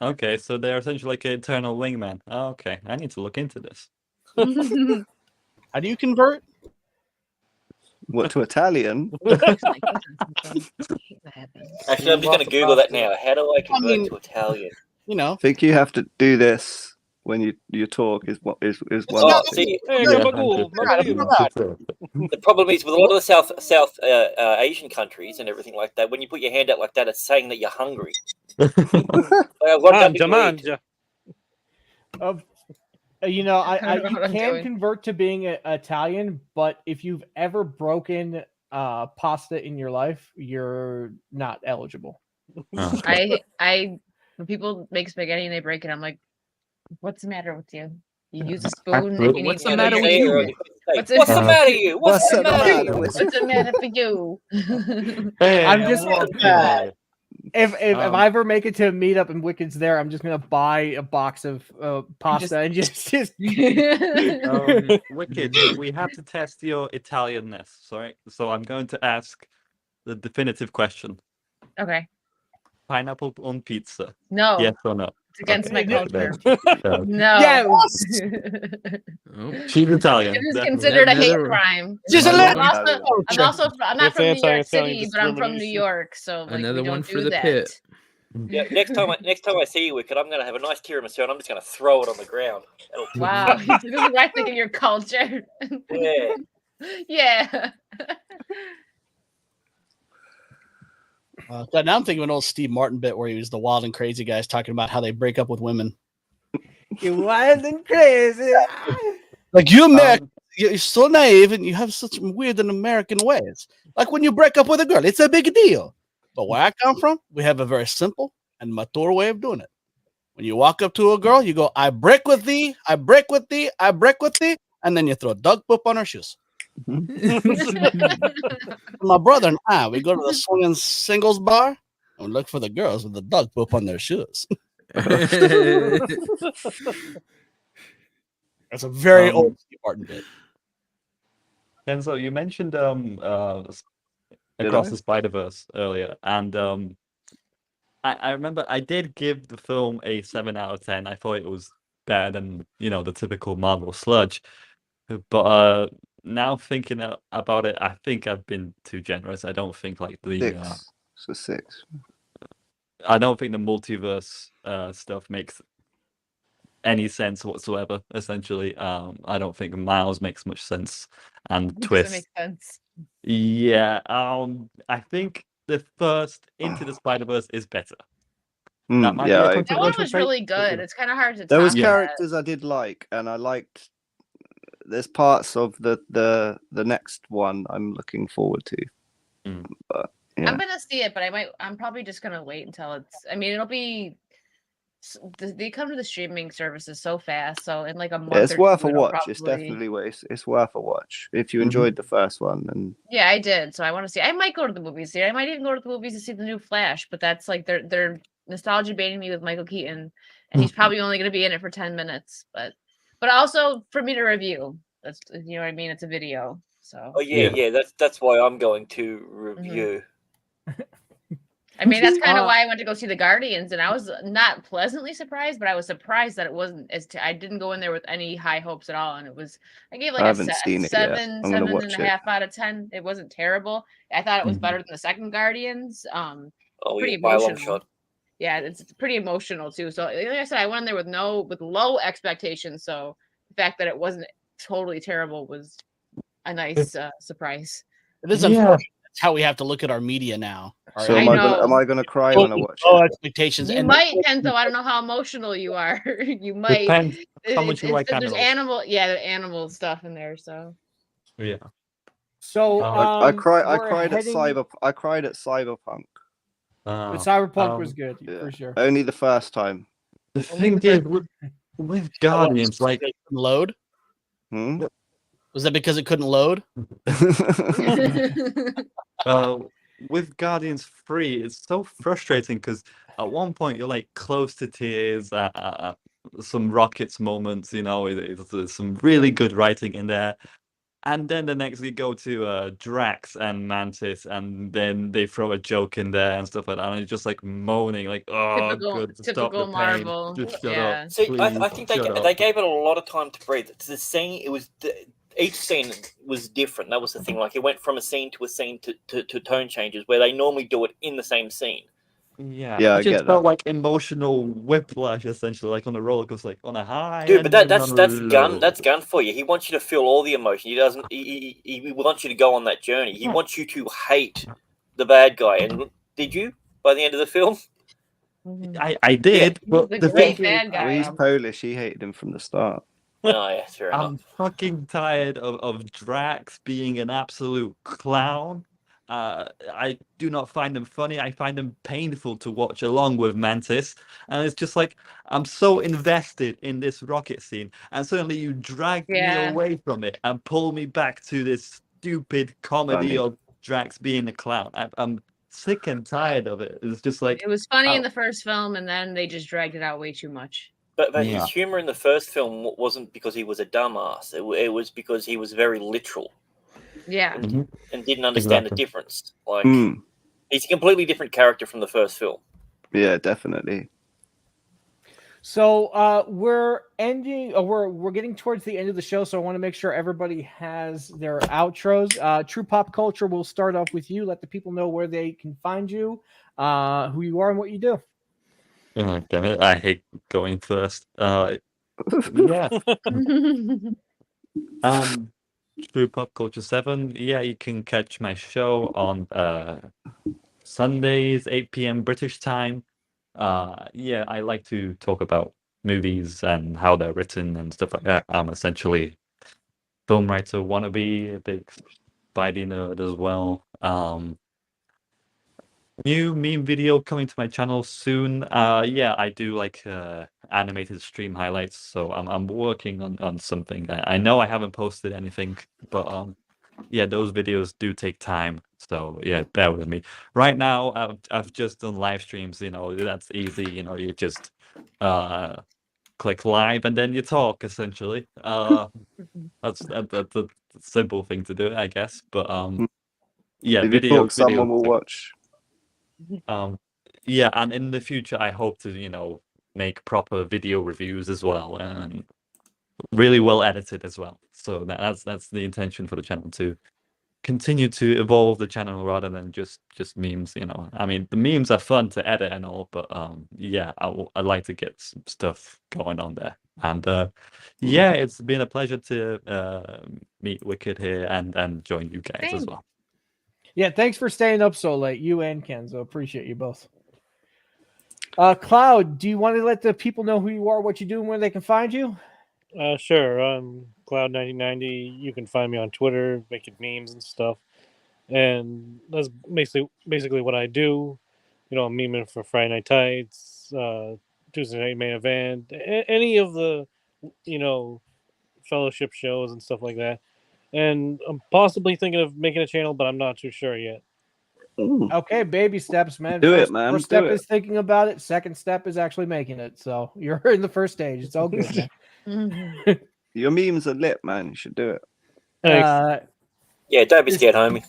Okay, so they're essentially like an eternal wingman. Oh, okay, I need to look into this. How do you convert? What, to Italian? Actually, I'm just going to Google that now. How do I convert to Italian? I think you have to do this when you talk is what is one. Oh, see, Hey, Yeah, gabagool, 100%. gabagool. the problem is with a lot of the South Asian countries and everything like that. When you put your hand out like that, it's saying that you're hungry. Like, I've got nothing Manja, to eat. manja. You know, I don't know you what I'm can doing. convert to being Italian, but if you've ever broken pasta in your life, you're not eligible. Oh, okay. When people make spaghetti and they break it, I'm like, what's the matter with you? You use a spoon Absolutely. if you need What's to. the Yeah, matter they with say it you? on your face. What's What's the the- matter with you? What's the matter matter with with you? What's the matter for you? Hey, I'm I'm just- walking here. If Um, I ever make it to a meetup and Wicked's there, I'm just gonna buy a box of pasta and just Wicked, we have to test your Italianness, sorry. So I'm going to ask the definitive question. Okay. Pineapple on pizza. No. Yes or no? It's against Okay, my culture. no. No. Yes! Oh, She's Italian. It is definitely. considered a hate Another- crime. Just a I'm little I'm not It's from New York anti-Italian City, but I'm from New discrimination. York, so like Another we one don't for do the that. pit. Yeah, next time I see you, Wicked, I'm gonna have a nice tiramisu and I'm just gonna throw it on the ground. That'll teach Wow, this is what I think of your culture. you. Yeah. Yeah. God, now I'm thinking of an old Steve Martin bit where he was the wild and crazy guys talking about how they break up with women. you wild and crazy. Like you Americans, you're so naive and you have such weird and American ways. Like when you break up with a girl, it's a big deal. But where I come from, we have a very simple and mature way of doing it. When you walk up to a girl, you go, I break with thee, I break with thee, I break with thee, and then you throw dog poop on her shoes. My brother and I, we go to the swinging singles bar and we look for the girls with the dog poop on their shoes. That's a very old Steve Martin bit. Kenzo, you mentioned Did Across I? the Spider-Verse earlier, and I remember I did give the film a 7 out of 10. I thought it was better than, the typical Marvel sludge. But now thinking about it, I think I've been too generous. I don't think like the 6. So 6. I don't think the multiverse stuff makes any sense whatsoever. Essentially, I don't think Miles makes much sense, and Doesn't Twist. make sense. Yeah, I think the first Into the Spider-Verse is better. That might be Yeah, a I That one controversial was take, really but good. It's kind of hard to There was top Yeah. characters I did like, and I liked. There's parts of the next one I'm looking forward to. Mm. But that. yeah, I'm gonna see it, but I'm probably just gonna wait until it's. I mean, it'll be. They come to the streaming services so fast, so in like a month. yeah, it's or worth two, a it'll watch. It's probably- definitely it's worth a watch if you Mhm. enjoyed the first one. And Yeah, I did. So I want to see. I might go to the movies here. I might even go to the movies to see the new Flash. But that's like they're nostalgia baiting me with Michael Keaton, and he's probably only going to be in it for 10 minutes. But also for me to review. That's you know what I mean. It's a video. So Oh yeah. That's why I'm going to review. I mean that's kind of why I went to go see the Guardians, and I was not pleasantly surprised, but I was surprised that it wasn't as. I didn't go in there with any high hopes at all, and it was. I gave like I a haven't seen it yet. I'm gonna seven watch and it. a half out of 10. It wasn't terrible. I thought it was Mhm. better than the second Guardians. Oh Pretty yeah, by a long emotional. shot. Yeah, it's pretty emotional too. So like I said, I went in there with low expectations. So the fact that it wasn't totally terrible was a nice surprise. It is Yeah. unfortunate. That's how we have to look at our media now. so I am I know. gonna cry when I watch Low it? expectations. You and might, Kenzo. I don't know how emotional you are. You might. Depends how much you like There's animals. the animal stuff in there. So Yeah. So I cried we're at Cyberpunk. But Cyberpunk was good Yeah. for sure. Only the first time. The thing is, with Guardians, like, load. Hmm? Was that because it couldn't load? with Guardians 3, it's so frustrating because at one point you're like close to tears, some rockets moments, there's some really good writing in there. And then the next you go to Drax and Mantis, and then they throw a joke in there and stuff like that. And it's just like moaning, like, oh, good, stop typical the pain. Marvel. Just shut Yeah. up. See, I Please, think shut up. they gave it a lot of time to breathe. The scene, each scene was different. That was the thing. Like it went from a scene to tone changes where they normally do it in the same scene. Yeah, Yeah, I I just get that. felt like emotional whiplash, essentially, like on a roller coaster, like on a high Dude, but and that's on a gun. low. That's gun for you. He wants you to feel all the emotion. He doesn't. He wants you to go on that journey. He wants you to hate the bad guy. And did you by the end of the film? I did, He's but the the great thing is, bad Well, guy. he's Polish. He hated him from the start. Oh yeah, fair enough. I'm fucking tired of Drax being an absolute clown. I do not find him funny. I find him painful to watch along with Mantis. And it's just like, I'm so invested in this rocket scene. And suddenly you drag me Yeah. away from it and pull me back to this stupid comedy Funny. of Drax being a clown. I'm sick and tired of it. It's just like, It was funny in oh, the first film, and then they just dragged it out way too much. But his yeah. humor in the first film wasn't because he was a dumbass. It was because he was very literal Yeah. Mhm. and didn't understand the Exactly. difference. Like Mm, he's a completely different character from the first film. yeah, definitely. So we're ending. We're getting towards the end of the show, so I want to make sure everybody has their outros. True Pop Culture. We'll start off with you. Let the people know where they can find you, who you are, and what you do. Oh, damn it. I hate going first. Yeah. Through Pop Culture 7. Yeah, you can catch my show on Sundays, 8 p.m. British time. Yeah, I like to talk about movies and how they're written and stuff like that. I'm essentially film writer wannabe, a big Spidey nerd as well. New meme video coming to my channel soon. Yeah, I do like animated stream highlights, so I'm working on something. I know I haven't posted anything, but yeah, those videos do take time. So yeah, bear with me. Right now, I've just done live streams. You know, that's easy. You know, you just click live and then you talk essentially. That's a simple thing to do, I guess. But yeah, If you talk, someone videos. will watch. Yeah, and in the future, I hope to, make proper video reviews as well, and really well edited as well. So that's the intention for the channel, to continue to evolve the channel rather than just memes. I mean, the memes are fun to edit and all, but yeah, I'd like to get some stuff going on there. And yeah, it's been a pleasure to meet Wicked here and join you guys as Same. well. Yeah, thanks for staying up so late. You and Kenzo, appreciate you both. Cloud, do you want to let the people know who you are, what you do, and where they can find you? Sure. I'm Cloud1990. You can find me on Twitter, making memes and stuff. And that's basically what I do. You know, I'm memeing for Friday Night Tights, Tuesday Night Main Event, any of the, fellowship shows and stuff like that. And I'm possibly thinking of making a channel, but I'm not too sure yet. Ooh, Okay, baby steps, man. do it, First, man. First Do step it. is thinking about it. Second step is actually making it. So you're in the first stage. It's all good, man. Your memes are lit, man. You should do it. Thanks. Yeah, don't be scared, homie.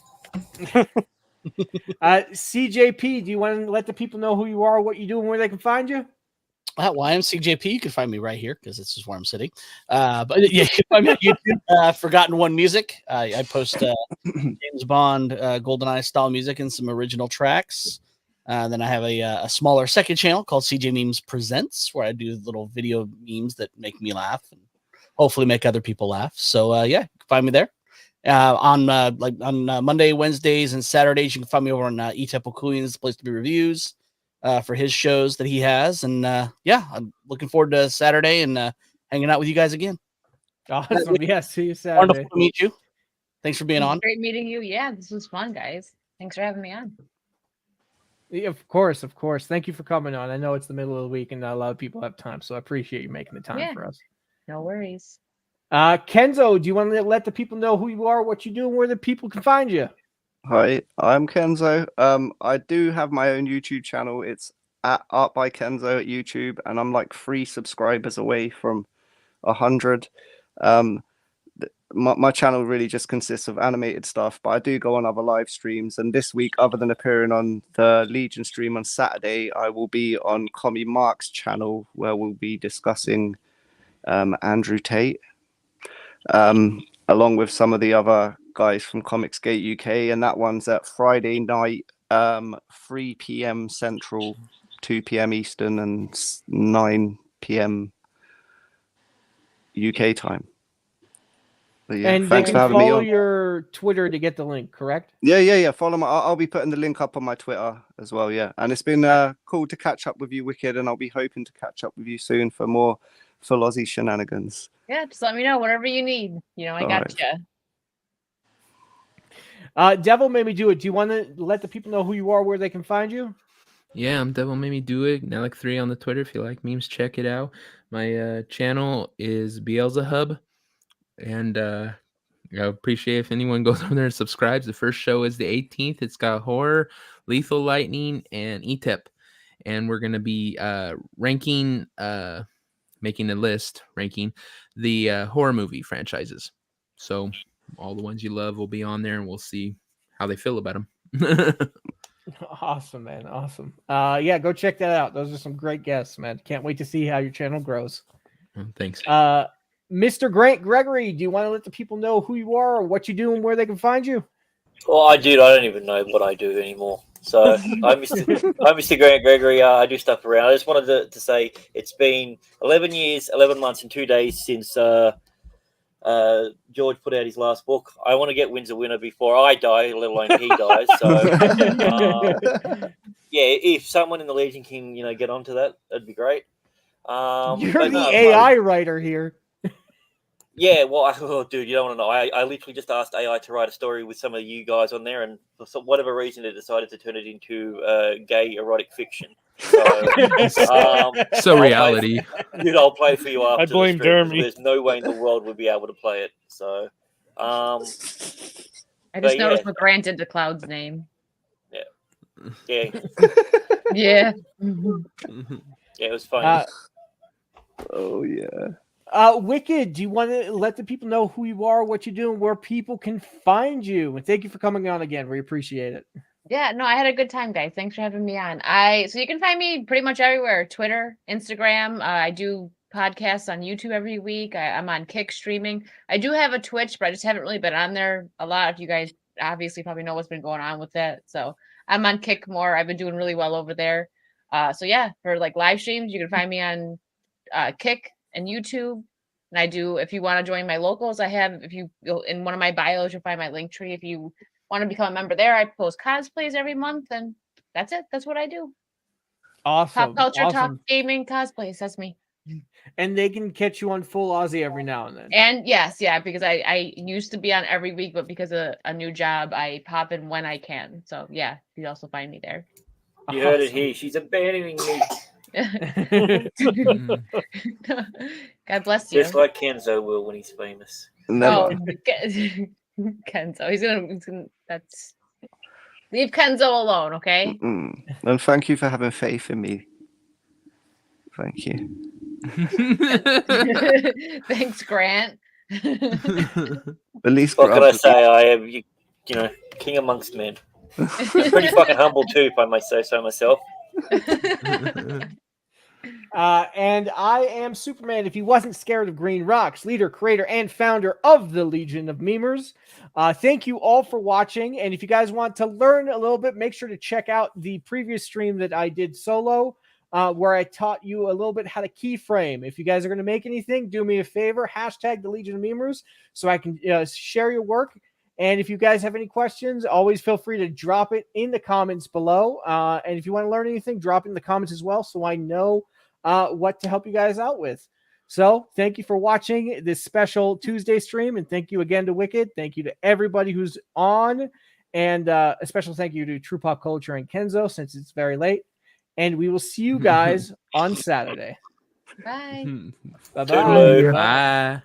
CJP, do you want to let the people know who you are, what you do, and where they can find you? Well, I'm CJP. You can find me right here because this is where I'm sitting. But yeah, you can find me on YouTube. Forgotten One Music. I post James Bond, GoldenEye style music and some original tracks. Then I have a smaller second channel called CJ Memes Presents, where I do little video memes that make me laugh and hopefully make other people laugh. So yeah, you can find me there. On Monday, Wednesdays, and Saturdays, you can find me over on Etemple Coolians, the place to be reviews for his shows that he has. And yeah, I'm looking forward to Saturday and hanging out with you guys again. Awesome. Yeah, see you Saturday. Wonderful to meet you. Thanks for being on. Great meeting you. Yeah, this was fun, guys. Thanks for having me on. Yeah, of course, of course. Thank you for coming on. I know it's the middle of the week and not a lot of people have time, so I appreciate you making the time for us. No worries. Kenzo, do you want to let the people know who you are, what you do, and where the people can find you? Hi, I'm Kenzo. I do have my own YouTube channel. It's at Art by Kenzo at YouTube, and I'm like 3 subscribers away from 100. My channel really just consists of animated stuff, but I do go on other live streams. And this week, other than appearing on the Legion stream on Saturday, I will be on Commie Mark's channel, where we'll be discussing Andrew Tate, along with some of the other guys from Comicsgate UK, and that one's at Friday night 3 p.m. Central, 2 p.m. Eastern, and 9 p.m. UK time. But yeah, And they thanks can for having me follow on. your Twitter to get the link, correct? Yeah. Follow my. I'll be putting the link up on my Twitter as well. Yeah, and it's been cool to catch up with you, Wicked, and I'll be hoping to catch up with you soon for more full Aussie shenanigans. Yeah, just let me know whatever you need. I All got right. you. Devil made me do it. Do you want to let the people know who you are, where they can find you? Yeah, I'm Devil Made Me Do It. Nalik3 on the Twitter. If you like memes, check it out. My channel is Beelzehub, and I appreciate if anyone goes over there and subscribes. The first show is the 18th. It's got horror, Lethal Lightning, and ETEP, and we're gonna be ranking, making a list, ranking the horror movie franchises. So all the ones you love will be on there, and we'll see how they feel about them. Awesome, man. Awesome. Yeah, go check that out. Those are some great guests, man. Can't wait to see how your channel grows. Thanks. Mr. Grant Gregory, do you want to let the people know who you are or what you do and where they can find you? Well, I don't even know what I do anymore. So I'm Mr. Grant Gregory. I do stuff around. I just wanted to say it's been 11 years, 11 months, and 2 days since George put out his last book. I want to get Windsor Winner before I die, let alone he dies. So, yeah, if someone in the Legion can, get onto that, that'd be great. You're but the no, AI writer here. Yeah, well, oh, dude, you don't want to know. I literally just asked AI to write a story with some of you guys on there, and for whatever reason, it decided to turn it into gay erotic fiction. So, reality. I'll play for you after I blame the stream, 'cause Jeremy. there's no way in the world we'd be able to play it. So, I but just yeah. noticed what Grant did to Cloud's name. Yeah, Yeah. it was funny. Oh yeah. Wicked, do you want to let the people know who you are, what you do, and where people can find you? And thank you for coming on again. We appreciate it. Yeah, no, I had a good time, guys. Thanks for having me on. So you can find me pretty much everywhere: Twitter, Instagram. I do podcasts on YouTube every week. I'm on Kick streaming. I do have a Twitch, but I just haven't really been on there a lot. You guys obviously probably know what's been going on with that. So I'm on Kick more. I've been doing really well over there. So yeah, for like live streams, you can find me on Kick and YouTube. And I do, if you want to join my locals, in one of my bios, you'll find my link tree. If you want to become a member there, I post cosplays every month, and that's it. That's what I do. Awesome. Pop culture, awesome. talk, gaming, cosplays. That's me. And they can catch you on Full Aussie every now and then. And yes, yeah, because I used to be on every week, but because of a new job, I pop in when I can. So yeah, you can also find me there. You heard it here. She's abandoning me. God bless you. Just like Kenzo will when he's famous. Never. Kenzo. He's gonna that's leave Kenzo alone, okay? And thank you for having faith in me. Thank you. Thanks, Grant. At least What can I say? I am, king amongst men. Pretty fucking humble too, if I may say so myself. And I am Superman. If he wasn't scared of green rocks, leader, creator, and founder of the Legion of Memers. Thank you all for watching. And if you guys want to learn a little bit, make sure to check out the previous stream that I did solo, where I taught you a little bit how to keyframe. If you guys are going to make anything, do me a favor, hashtag the Legion of Memers so I can share your work. And if you guys have any questions, always feel free to drop it in the comments below. And if you want to learn anything, drop it in the comments as well so I know what to help you guys out with. So thank you for watching this special Tuesday stream, and thank you again to Wicked. Thank you to everybody who's on, and a special thank you to True Pop Culture and Kenzo since it's very late. And we will see you guys on Saturday. Bye. Bye-bye. Toodaloo. Bye.